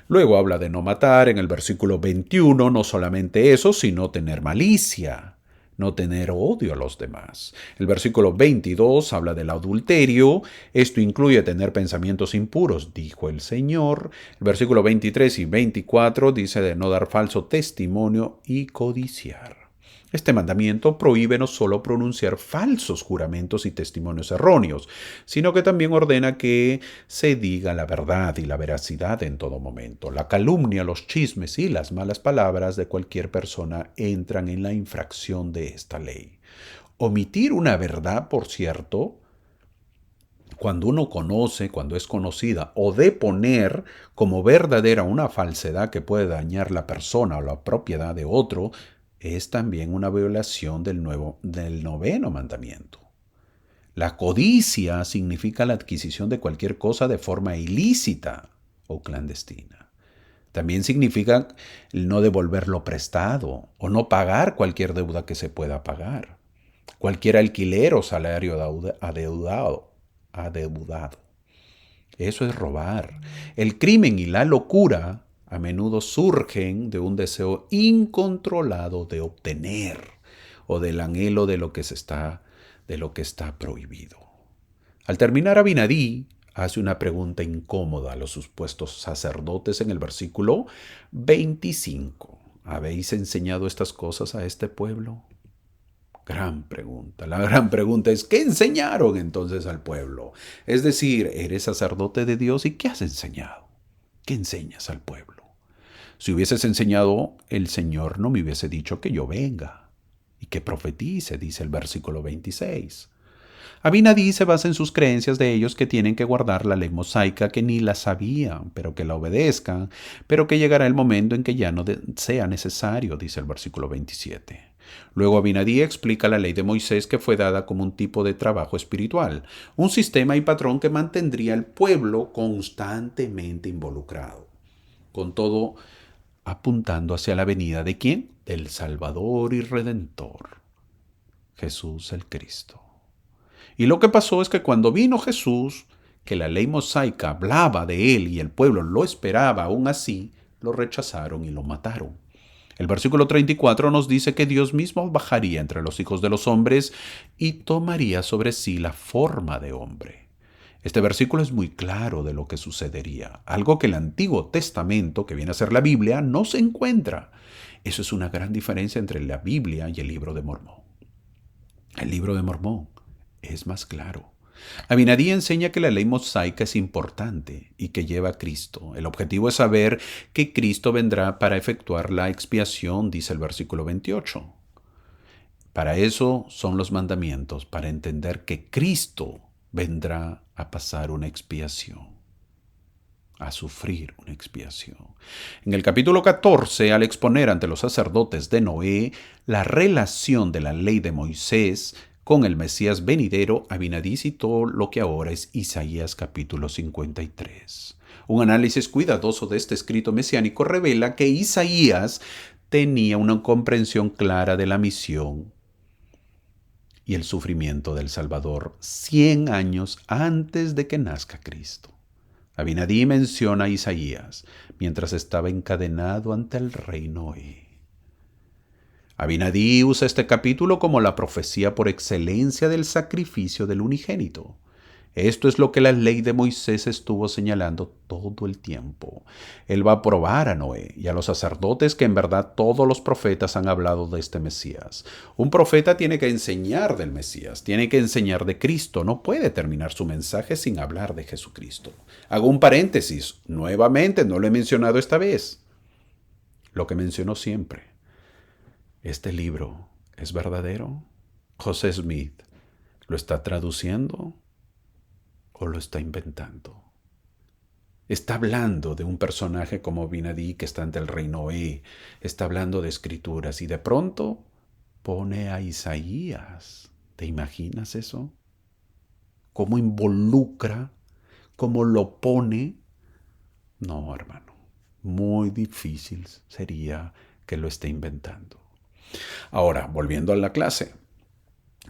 Luego habla de no matar en el versículo 21, no solamente eso, sino tener malicia, no tener odio a los demás. El versículo 22 habla del adulterio, esto incluye tener pensamientos impuros, dijo el Señor. El versículo 23 y 24 dice de no dar falso testimonio y codiciar. Este mandamiento prohíbe no solo pronunciar falsos juramentos y testimonios erróneos, sino que también ordena que se diga la verdad y la veracidad en todo momento. La calumnia, los chismes y las malas palabras de cualquier persona entran en la infracción de esta ley. Omitir una verdad, por cierto, cuando uno conoce, cuando es conocida, o deponer como verdadera una falsedad que puede dañar la persona o la propiedad de otro, es también una violación del noveno mandamiento. La codicia significa la adquisición de cualquier cosa de forma ilícita o clandestina. También significa el no devolver lo prestado o no pagar cualquier deuda que se pueda pagar, cualquier alquiler o salario adeudado. Eso es robar. El crimen y la locura a menudo surgen de un deseo incontrolado de obtener o del anhelo de lo que está prohibido. Al terminar, Abinadí hace una pregunta incómoda a los supuestos sacerdotes en el versículo 25. ¿Habéis enseñado estas cosas a este pueblo? Gran pregunta. La gran pregunta es, ¿qué enseñaron entonces al pueblo? Es decir, eres sacerdote de Dios y ¿qué has enseñado? ¿Qué enseñas al pueblo? Si hubieses enseñado, el Señor no me hubiese dicho que yo venga y que profetice, dice el versículo 26. Abinadí se basa en sus creencias de ellos que tienen que guardar la ley mosaica, que ni la sabían, pero que la obedezcan, pero que llegará el momento en que ya no sea necesario, dice el versículo 27. Luego Abinadí explica la ley de Moisés, que fue dada como un tipo de trabajo espiritual, un sistema y patrón que mantendría al pueblo constantemente involucrado. Con todo, apuntando hacia la venida de ¿quién? Del Salvador y Redentor, Jesús el Cristo. Y lo que pasó es que cuando vino Jesús, que la ley mosaica hablaba de él y el pueblo lo esperaba aún así, lo rechazaron y lo mataron. El versículo 34 nos dice que Dios mismo bajaría entre los hijos de los hombres y tomaría sobre sí la forma de hombre. Este versículo es muy claro de lo que sucedería, algo que el Antiguo Testamento, que viene a ser la Biblia, no se encuentra. Eso es una gran diferencia entre la Biblia y el libro de Mormón. El libro de Mormón es más claro. Abinadí enseña que la ley mosaica es importante y que lleva a Cristo. El objetivo es saber que Cristo vendrá para efectuar la expiación, dice el versículo 28. Para eso son los mandamientos, para entender que Cristo vendrá a pasar una expiación, a sufrir una expiación. En el capítulo 14, al exponer ante los sacerdotes de Noé la relación de la ley de Moisés con el Mesías venidero, Abinadí citó lo que ahora es Isaías capítulo 53. Un análisis cuidadoso de este escrito mesiánico revela que Isaías tenía una comprensión clara de la misión y el sufrimiento del Salvador 100 años antes de que nazca Cristo. Abinadí menciona a Isaías mientras estaba encadenado ante el rey Noé. Abinadí usa este capítulo como la profecía por excelencia del sacrificio del unigénito. Esto es lo que la ley de Moisés estuvo señalando todo el tiempo. Él va a probar a Noé y a los sacerdotes que en verdad todos los profetas han hablado de este Mesías. Un profeta tiene que enseñar del Mesías, tiene que enseñar de Cristo, no puede terminar su mensaje sin hablar de Jesucristo. Hago un paréntesis, nuevamente, no lo he mencionado esta vez, lo que menciono siempre. ¿Este libro es verdadero? ¿José Smith lo está traduciendo o lo está inventando? Está hablando de un personaje como Abinadí que está ante el rey Noé, está hablando de escrituras y de pronto pone a Isaías. ¿Te imaginas eso? ¿Cómo involucra? ¿Cómo lo pone? No, hermano, muy difícil sería que lo esté inventando. Ahora, volviendo a la clase,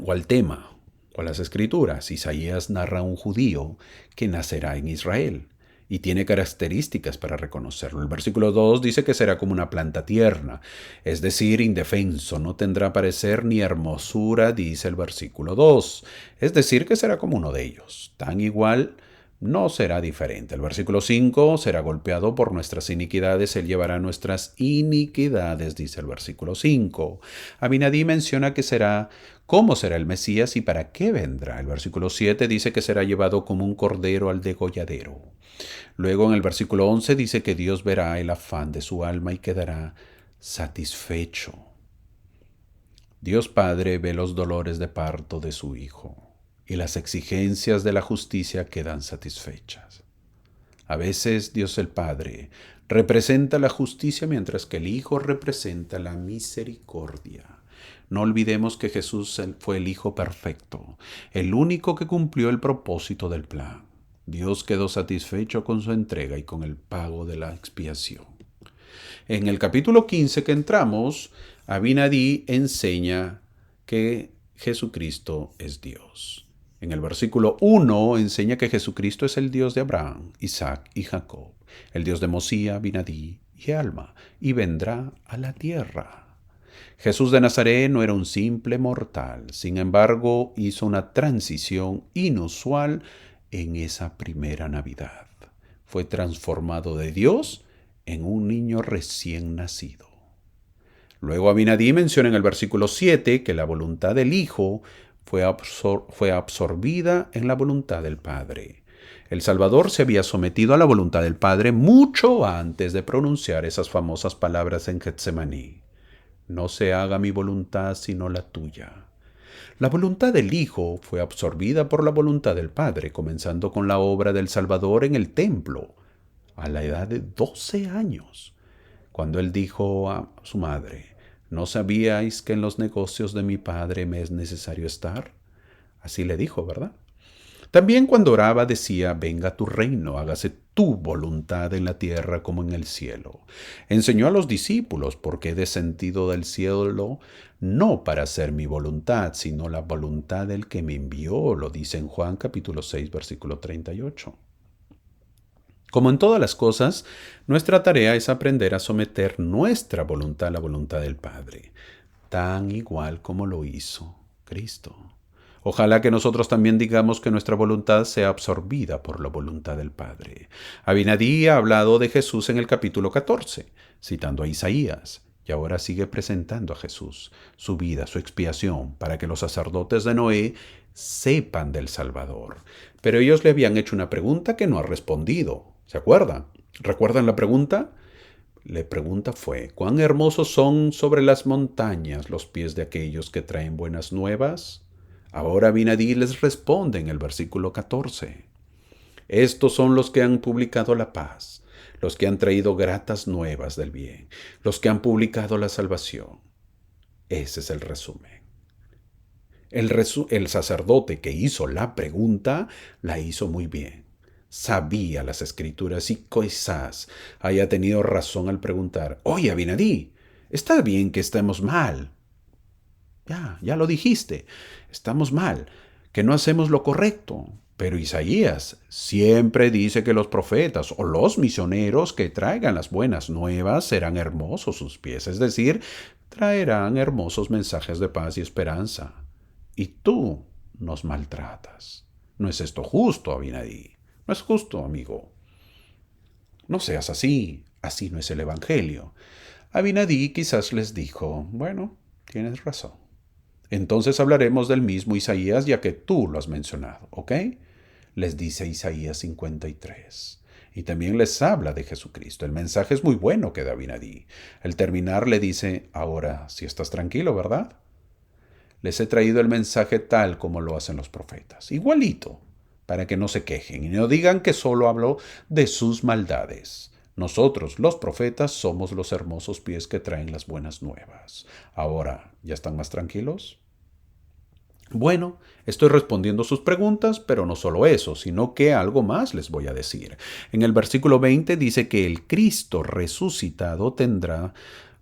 o al tema, o a las escrituras, Isaías narra a un judío que nacerá en Israel y tiene características para reconocerlo. El versículo 2 dice que será como una planta tierna, es decir, indefenso, no tendrá parecer ni hermosura, dice el versículo 2, es decir, que será como uno de ellos, tan igual no será diferente. El versículo 5, será golpeado por nuestras iniquidades, él llevará nuestras iniquidades, dice el versículo 5. Abinadí menciona que será, cómo será el Mesías y para qué vendrá. El versículo 7 dice que será llevado como un cordero al degolladero. Luego en el versículo 11 dice que Dios verá el afán de su alma y quedará satisfecho. Dios Padre ve los dolores de parto de su Hijo y las exigencias de la justicia quedan satisfechas. A veces Dios el Padre representa la justicia mientras que el Hijo representa la misericordia. No olvidemos que Jesús fue el Hijo perfecto, el único que cumplió el propósito del plan. Dios quedó satisfecho con su entrega y con el pago de la expiación. En el capítulo 15 que entramos, Abinadí enseña que Jesucristo es Dios. En el versículo 1 enseña que Jesucristo es el Dios de Abraham, Isaac y Jacob, el Dios de Mosía, Abinadí y Alma, y vendrá a la tierra. Jesús de Nazaret no era un simple mortal, sin embargo hizo una transición inusual en esa primera Navidad. Fue transformado de Dios en un niño recién nacido. Luego Abinadí menciona en el versículo 7 que la voluntad del Hijo fue absorbida en la voluntad del Padre. El Salvador se había sometido a la voluntad del Padre mucho antes de pronunciar esas famosas palabras en Getsemaní. No se haga mi voluntad sino la tuya. La voluntad del Hijo fue absorbida por la voluntad del Padre, comenzando con la obra del Salvador en el templo, a la edad de 12 años, cuando él dijo a su madre: ¿no sabíais que en los negocios de mi Padre me es necesario estar? Así le dijo, ¿verdad? También cuando oraba decía, venga tu reino, hágase tu voluntad en la tierra como en el cielo. Enseñó a los discípulos porque he descendido del cielo no para hacer mi voluntad, sino la voluntad del que me envió, lo dice en Juan capítulo 6, versículo 38. Como en todas las cosas, nuestra tarea es aprender a someter nuestra voluntad a la voluntad del Padre, tan igual como lo hizo Cristo. Ojalá que nosotros también digamos que nuestra voluntad sea absorbida por la voluntad del Padre. Abinadí ha hablado de Jesús en el capítulo 14, citando a Isaías, y ahora sigue presentando a Jesús, su vida, su expiación, para que los sacerdotes de Noé sepan del Salvador. Pero ellos le habían hecho una pregunta que no ha respondido. ¿Se acuerdan? ¿Recuerdan la pregunta? La pregunta fue, ¿cuán hermosos son sobre las montañas los pies de aquellos que traen buenas nuevas? Ahora Abinadí les responde en el versículo 14. Estos son los que han publicado la paz, los que han traído gratas nuevas del bien, los que han publicado la salvación. Ese es el resumen. El sacerdote que hizo la pregunta la hizo muy bien. Sabía las escrituras y quizás haya tenido razón al preguntar, oye, Abinadí, está bien que estemos mal. Ya lo dijiste, estamos mal, que no hacemos lo correcto. Pero Isaías siempre dice que los profetas o los misioneros que traigan las buenas nuevas serán hermosos sus pies, es decir, traerán hermosos mensajes de paz y esperanza. Y tú nos maltratas. ¿No es esto justo, Abinadí? No es justo, amigo. No seas así, así no es el Evangelio. Abinadí quizás les dijo, bueno, tienes razón. Entonces hablaremos del mismo Isaías ya que tú lo has mencionado, ¿ok? Les dice Isaías 53. Y también les habla de Jesucristo. El mensaje es muy bueno que da Abinadí. Al terminar le dice, ahora sí estás tranquilo, ¿verdad? Les he traído el mensaje tal como lo hacen los profetas, igualito, para que no se quejen y no digan que solo hablo de sus maldades. Nosotros, los profetas, somos los hermosos pies que traen las buenas nuevas. Ahora, ¿ya están más tranquilos? Bueno, estoy respondiendo sus preguntas, pero no solo eso, sino que algo más les voy a decir. En el versículo 20 dice que el Cristo resucitado tendrá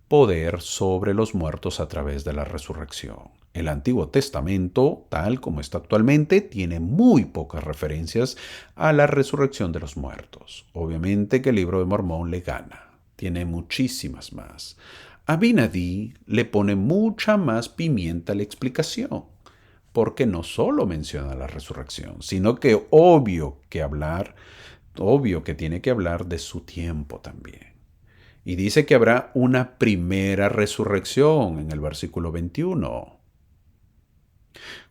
poder sobre los muertos a través de la resurrección. El Antiguo Testamento, tal como está actualmente, tiene muy pocas referencias a la resurrección de los muertos. Obviamente que el Libro de Mormón le gana. Tiene muchísimas más. Abinadí le pone mucha más pimienta a la explicación, porque no solo menciona la resurrección, sino que obvio que tiene que hablar de su tiempo también. Y dice que habrá una primera resurrección en el versículo 21.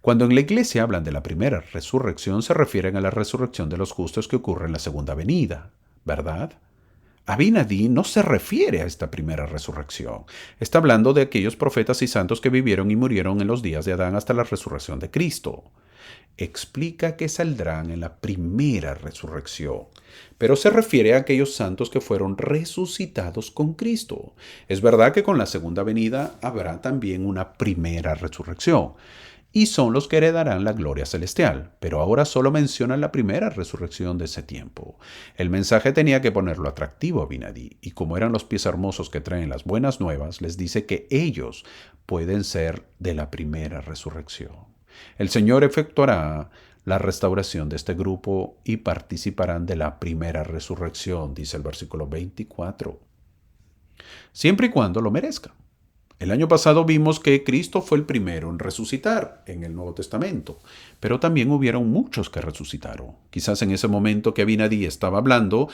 Cuando en la iglesia hablan de la primera resurrección, se refieren a la resurrección de los justos que ocurre en la segunda venida, ¿verdad? Abinadí no se refiere a esta primera resurrección. Está hablando de aquellos profetas y santos que vivieron y murieron en los días de Adán hasta la resurrección de Cristo. Explica que saldrán en la primera resurrección, pero se refiere a aquellos santos que fueron resucitados con Cristo. Es verdad que con la segunda venida habrá también una primera resurrección, y son los que heredarán la gloria celestial, pero ahora solo menciona la primera resurrección de ese tiempo. El mensaje tenía que ponerlo atractivo a Abinadí, y como eran los pies hermosos que traen las buenas nuevas, les dice que ellos pueden ser de la primera resurrección. El Señor efectuará la restauración de este grupo y participarán de la primera resurrección, dice el versículo 24, siempre y cuando lo merezca. El año pasado vimos que Cristo fue el primero en resucitar en el Nuevo Testamento, pero también hubieron muchos que resucitaron. Quizás en ese momento que Abinadí estaba hablando,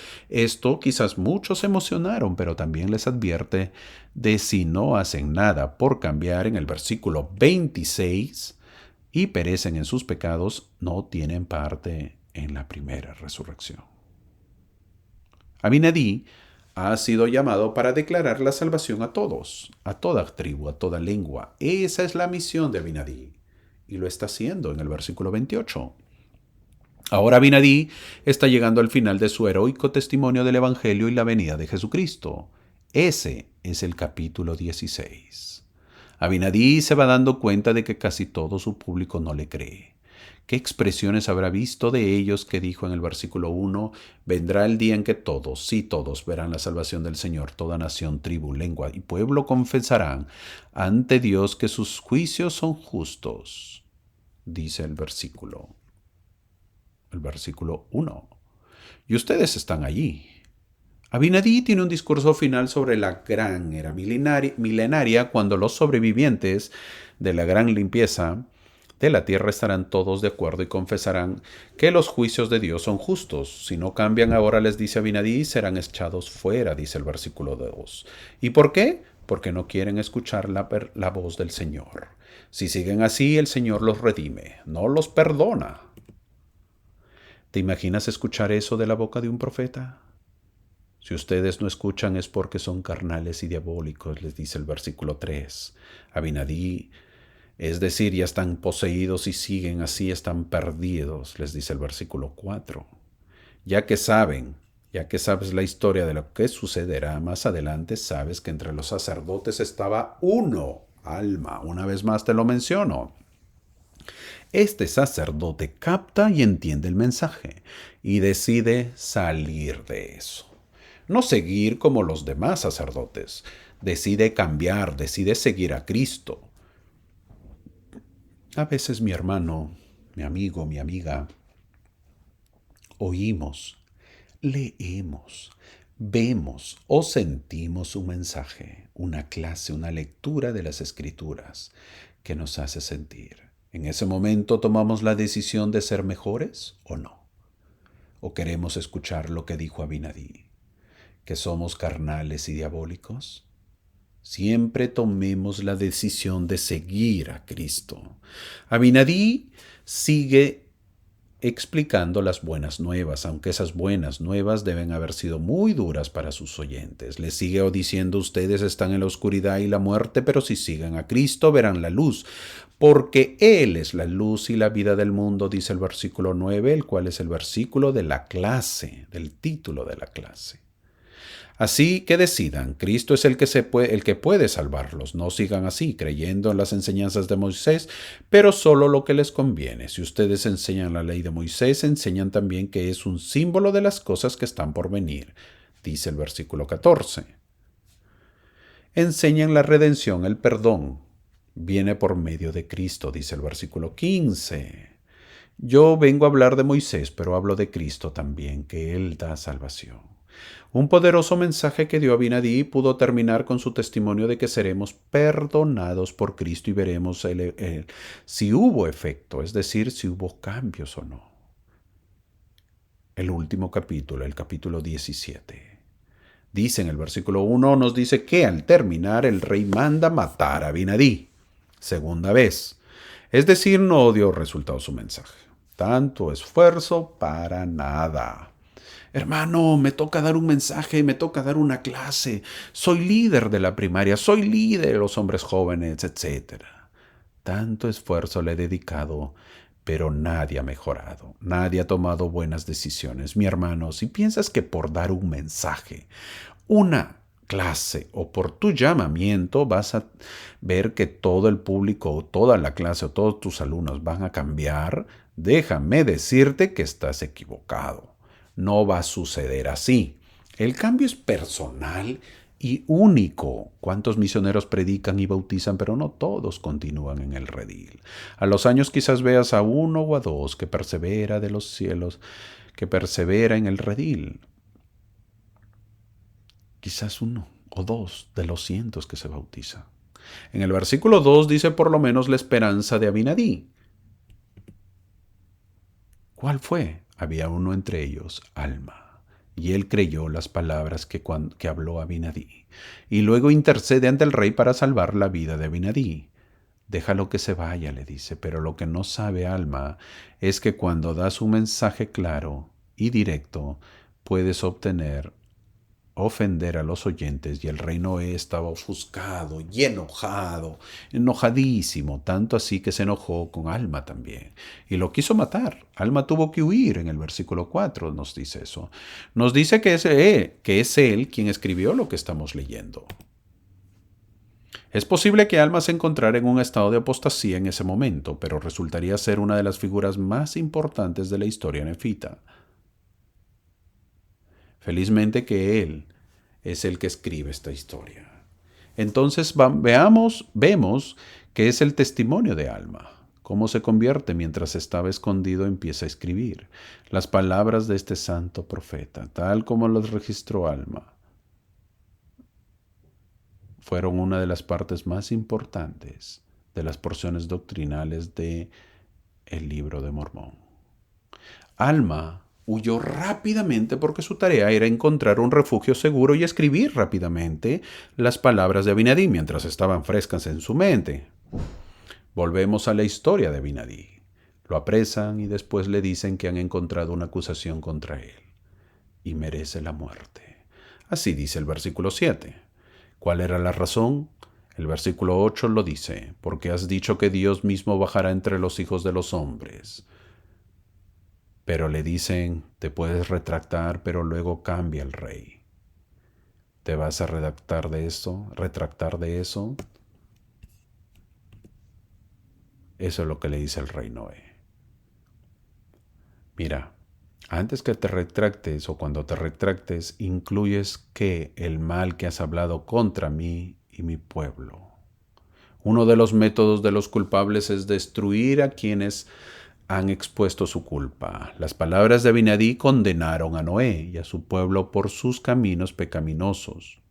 quizás muchos se emocionaron, pero también les advierte de si no hacen nada por cambiar en el versículo 26 y perecen en sus pecados, no tienen parte en la primera resurrección. Abinadí ha sido llamado para declarar la salvación a todos, a toda tribu, a toda lengua. Esa es la misión de Abinadí, y lo está haciendo en el versículo 28. Ahora Abinadí está llegando al final de su heroico testimonio del Evangelio y la venida de Jesucristo. Ese es el capítulo 16. Abinadí se va dando cuenta de que casi todo su público no le cree, ¿Qué expresiones habrá visto de ellos que dijo en el versículo 1? Vendrá el día en que todos, sí todos, verán la salvación del Señor. Toda nación, tribu, lengua y pueblo confesarán ante Dios que sus juicios son justos, dice el versículo 1. Y ustedes están allí. Abinadí tiene un discurso final sobre la gran era milenaria cuando los sobrevivientes de la gran limpieza de la tierra estarán todos de acuerdo y confesarán que los juicios de Dios son justos. Si no cambian ahora, les dice Abinadí, serán echados fuera, dice el versículo 2. ¿Y por qué? Porque no quieren escuchar la voz del Señor. Si siguen así, el Señor los redime, no los perdona. ¿Te imaginas escuchar eso de la boca de un profeta? Si ustedes no escuchan es porque son carnales y diabólicos, les dice el versículo 3. Abinadí, es decir, ya están poseídos y siguen así, están perdidos, les dice el versículo 4. Ya que sabes la historia de lo que sucederá más adelante, sabes que entre los sacerdotes estaba uno, Alma, una vez más te lo menciono. Este sacerdote capta y entiende el mensaje y decide salir de eso. No seguir como los demás sacerdotes. Decide cambiar, decide seguir a Cristo. A veces mi hermano, mi amigo, mi amiga, oímos, leemos, vemos o sentimos un mensaje, una clase, una lectura de las Escrituras que nos hace sentir. En ese momento tomamos la decisión de ser mejores o no. O queremos escuchar lo que dijo Abinadí, que somos carnales y diabólicos. Siempre tomemos la decisión de seguir a Cristo. Abinadí sigue explicando las buenas nuevas, aunque esas buenas nuevas deben haber sido muy duras para sus oyentes. Les sigue diciendo, ustedes están en la oscuridad y la muerte, pero si siguen a Cristo verán la luz, porque Él es la luz y la vida del mundo, dice el versículo 9, el cual es el versículo de la clase, del título de la clase. Así que decidan, Cristo es el que puede salvarlos. No sigan así, creyendo en las enseñanzas de Moisés, pero solo lo que les conviene. Si ustedes enseñan la ley de Moisés, enseñan también que es un símbolo de las cosas que están por venir, dice el versículo 14. Enseñan la redención, el perdón. Viene por medio de Cristo, dice el versículo 15. Yo vengo a hablar de Moisés, pero hablo de Cristo también, que Él da salvación. Un poderoso mensaje que dio Abinadí pudo terminar con su testimonio de que seremos perdonados por Cristo y veremos si hubo efecto, es decir, si hubo cambios o no. El último capítulo, el capítulo 17. Dice en el versículo 1, nos dice que al terminar el rey manda matar a Abinadí. Segunda vez. Es decir, no dio resultado su mensaje. Tanto esfuerzo para nada. Hermano, me toca dar un mensaje, me toca dar una clase. Soy líder de la primaria, soy líder de los hombres jóvenes, etc. Tanto esfuerzo le he dedicado, pero nadie ha mejorado, nadie ha tomado buenas decisiones. Mi hermano, si piensas que por dar un mensaje, una clase o por tu llamamiento vas a ver que todo el público o toda la clase o todos tus alumnos van a cambiar, déjame decirte que estás equivocado. No va a suceder así. El cambio es personal y único. ¿Cuántos misioneros predican y bautizan, pero no todos continúan en el redil? A los años quizás veas a uno o a dos que persevera de los cielos, que persevera en el redil. Quizás uno o dos de los cientos que se bautizan. En el versículo 2 dice por lo menos la esperanza de Abinadí. ¿Cuál fue? Había uno entre ellos, Alma, y él creyó las palabras que habló Abinadí, y luego intercede ante el rey para salvar la vida de Abinadí. Déjalo que se vaya, le dice, pero lo que no sabe Alma es que cuando das un mensaje claro y directo, puedes ofender a los oyentes, y el rey Noé estaba ofuscado y enojadísimo, tanto así que se enojó con Alma también y lo quiso matar. Alma tuvo que huir. En el versículo 4 nos dice eso. Nos dice que es él quien escribió lo que estamos leyendo. Es posible que Alma se encontrara en un estado de apostasía en ese momento, pero resultaría ser una de las figuras más importantes de la historia nefita. Felizmente que él es el que escribe esta historia. Entonces vemos que es el testimonio de Alma. Cómo se convierte mientras estaba escondido empieza a escribir las palabras de este santo profeta, tal como los registró Alma. Fueron una de las partes más importantes de las porciones doctrinales de el Libro de Mormón. Alma huyó rápidamente porque su tarea era encontrar un refugio seguro y escribir rápidamente las palabras de Abinadí mientras estaban frescas en su mente. Volvemos a la historia de Abinadí. Lo apresan y después le dicen que han encontrado una acusación contra él y merece la muerte. Así dice el versículo 7. ¿Cuál era la razón? El versículo 8 lo dice, porque has dicho que Dios mismo bajará entre los hijos de los hombres. Pero le dicen, te puedes retractar, pero luego cambia el rey. ¿Te vas a retractar de eso? Eso es lo que le dice el rey Noé. Mira, antes que te retractes o cuando te retractes, incluyes que el mal que has hablado contra mí y mi pueblo. Uno de los métodos de los culpables es destruir a quienes han expuesto su culpa. Las palabras de Abinadí condenaron a Noé y a su pueblo por sus caminos pecaminosos.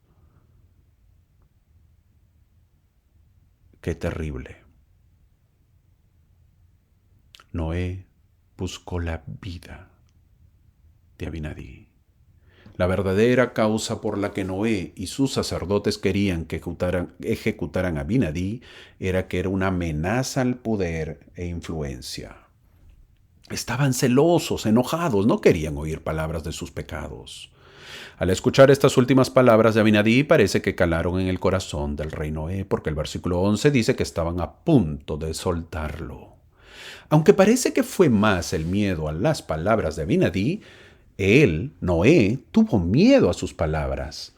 Qué terrible. Noé buscó la vida de Abinadí. La verdadera causa por la que Noé y sus sacerdotes querían que ejecutaran a Abinadí era que era una amenaza al poder e influencia. Estaban celosos, enojados, no querían oír palabras de sus pecados. Al escuchar estas últimas palabras de Abinadí parece que calaron en el corazón del rey Noé, porque el versículo 11 dice que estaban a punto de soltarlo. Aunque parece que fue más el miedo a las palabras de Abinadí, él, Noé, tuvo miedo a sus palabras.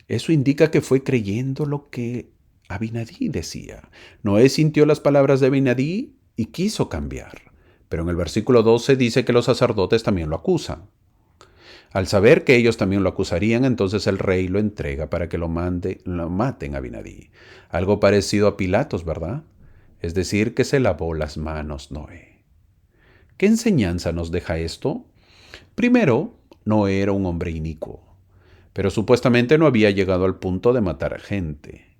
Eso indica que fue creyendo lo que Abinadí decía. Noé sintió las palabras de Abinadí y quiso cambiar. Pero en el versículo 12 dice que los sacerdotes también lo acusan. Al saber que ellos también lo acusarían, entonces el rey lo entrega para que lo maten a Abinadí. Algo parecido a Pilatos, ¿verdad? Es decir, que se lavó las manos Noé. ¿Qué enseñanza nos deja esto? Primero, Noé era un hombre inicuo, pero supuestamente no había llegado al punto de matar a gente.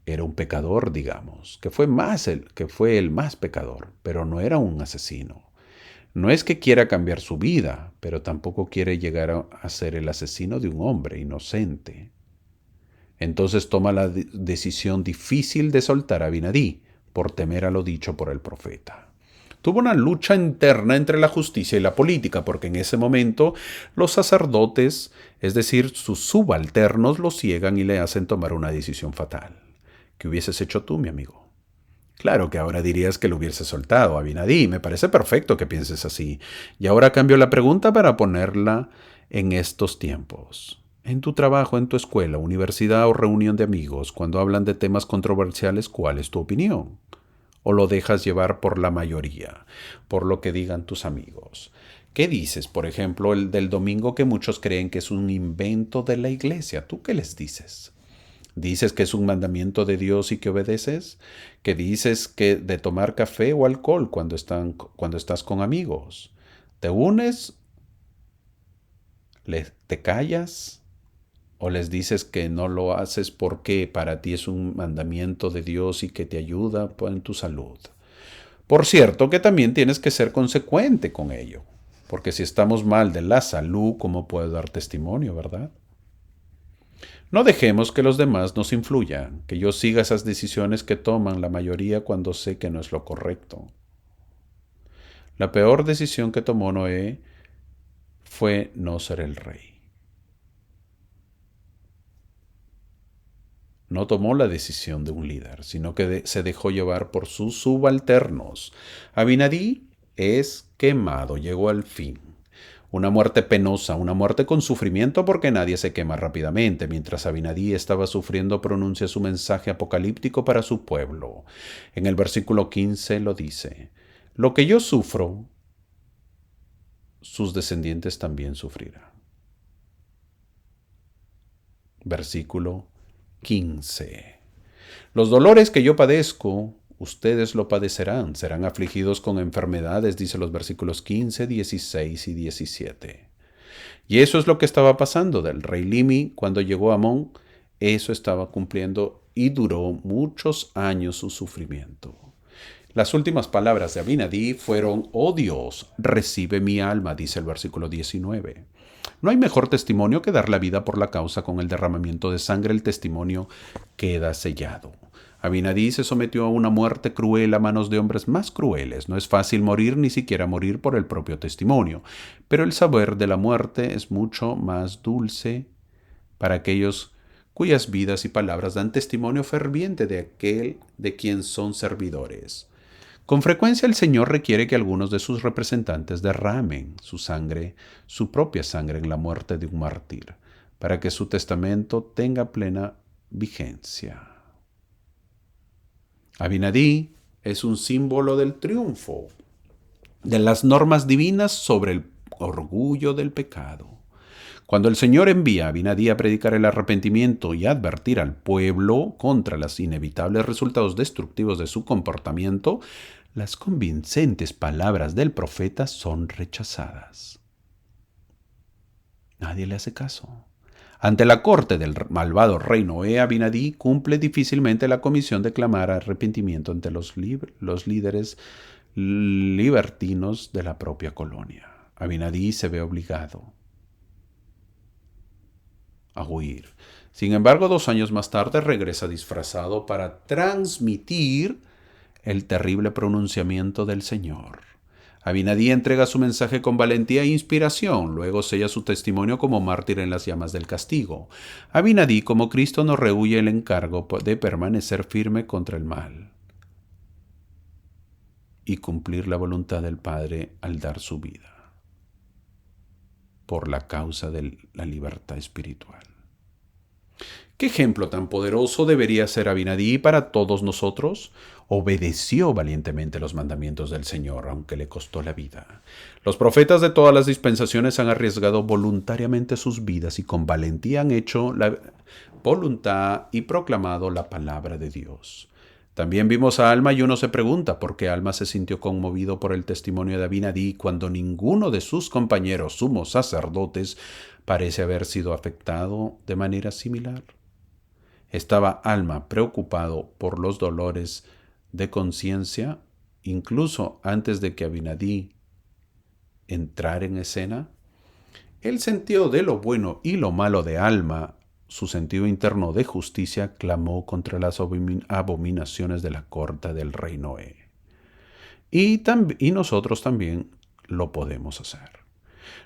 Era un pecador, digamos, que fue el más pecador, pero no era un asesino. No es que quiera cambiar su vida, pero tampoco quiere llegar a ser el asesino de un hombre inocente. Entonces toma la decisión difícil de soltar a Abinadí por temer a lo dicho por el profeta. Tuvo una lucha interna entre la justicia y la política, porque en ese momento los sacerdotes, es decir, sus subalternos, lo ciegan y le hacen tomar una decisión fatal. ¿Qué hubieses hecho tú, mi amigo? Claro que ahora dirías que lo hubiese soltado a Abinadí. Me parece perfecto que pienses así. Y ahora cambio la pregunta para ponerla en estos tiempos. En tu trabajo, en tu escuela, universidad o reunión de amigos, cuando hablan de temas controversiales, ¿cuál es tu opinión? ¿O lo dejas llevar por la mayoría, por lo que digan tus amigos? ¿Qué dices, por ejemplo, el del domingo que muchos creen que es un invento de la iglesia? ¿Tú qué les dices? ¿Dices que es un mandamiento de Dios y que obedeces? ¿Que dices que de tomar café o alcohol cuando estás con amigos? ¿Te unes? ¿Te callas? ¿O les dices que no lo haces porque para ti es un mandamiento de Dios y que te ayuda en tu salud? Por cierto, que también tienes que ser consecuente con ello, porque si estamos mal de la salud, ¿cómo puedo dar testimonio, verdad? No dejemos que los demás nos influyan, que yo siga esas decisiones que toman la mayoría cuando sé que no es lo correcto. La peor decisión que tomó Noé fue no ser el rey. No tomó la decisión de un líder, sino que se dejó llevar por sus subalternos. Abinadí es quemado, llegó al fin. Una muerte penosa, una muerte con sufrimiento porque nadie se quema rápidamente. Mientras Abinadí estaba sufriendo, pronuncia su mensaje apocalíptico para su pueblo. En el versículo 15 lo dice: lo que yo sufro, sus descendientes también sufrirán. Versículo 15. Los dolores que yo padezco, ustedes lo padecerán, serán afligidos con enfermedades, dice los versículos 15, 16 y 17. Y eso es lo que estaba pasando del rey Limi cuando llegó Amón. Eso estaba cumpliendo y duró muchos años su sufrimiento. Las últimas palabras de Abinadí fueron: oh Dios, recibe mi alma, dice el versículo 19. No hay mejor testimonio que dar la vida por la causa. Con el derramamiento de sangre el testimonio queda sellado. Abinadí se sometió a una muerte cruel a manos de hombres más crueles. No es fácil morir, ni siquiera morir por el propio testimonio, pero el saber de la muerte es mucho más dulce para aquellos cuyas vidas y palabras dan testimonio ferviente de aquel de quien son servidores. Con frecuencia el Señor requiere que algunos de sus representantes derramen su sangre, su propia sangre, en la muerte de un mártir, para que su testamento tenga plena vigencia. Abinadí es un símbolo del triunfo de las normas divinas sobre el orgullo del pecado. Cuando el Señor envía a Abinadí a predicar el arrepentimiento y a advertir al pueblo contra los inevitables resultados destructivos de su comportamiento, las convincentes palabras del profeta son rechazadas. Nadie le hace caso. Ante la corte del malvado rey Noé, Abinadí cumple difícilmente la comisión de clamar arrepentimiento ante los líderes libertinos de la propia colonia. Abinadí se ve obligado a huir. Sin embargo, 2 años más tarde regresa disfrazado para transmitir el terrible pronunciamiento del Señor. Abinadí entrega su mensaje con valentía e inspiración, luego sella su testimonio como mártir en las llamas del castigo. Abinadí, como Cristo, nos rehuye el encargo de permanecer firme contra el mal y cumplir la voluntad del Padre al dar su vida por la causa de la libertad espiritual. ¿Qué ejemplo tan poderoso debería ser Abinadí para todos nosotros? Obedeció valientemente los mandamientos del Señor, aunque le costó la vida. Los profetas de todas las dispensaciones han arriesgado voluntariamente sus vidas y con valentía han hecho la voluntad y proclamado la palabra de Dios. También vimos a Alma y uno se pregunta por qué Alma se sintió conmovido por el testimonio de Abinadí cuando ninguno de sus compañeros sumos sacerdotes parece haber sido afectado de manera similar. Estaba Alma preocupado por los dolores de conciencia, incluso antes de que Abinadí entrara en escena. El sentido de lo bueno y lo malo de Alma, su sentido interno de justicia, clamó contra las abominaciones de la corte del rey Noé. Y nosotros también lo podemos hacer.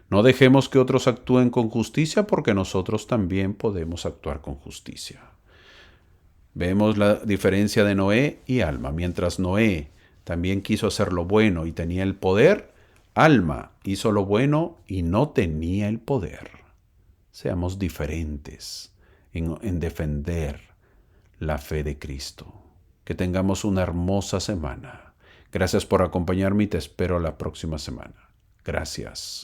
No dejemos que otros actúen con justicia, porque nosotros también podemos actuar con justicia. Vemos la diferencia de Noé y Alma. Mientras Noé también quiso hacer lo bueno y tenía el poder, Alma hizo lo bueno y no tenía el poder. Seamos diferentes en defender la fe de Cristo. Que tengamos una hermosa semana. Gracias por acompañarme y te espero la próxima semana. Gracias.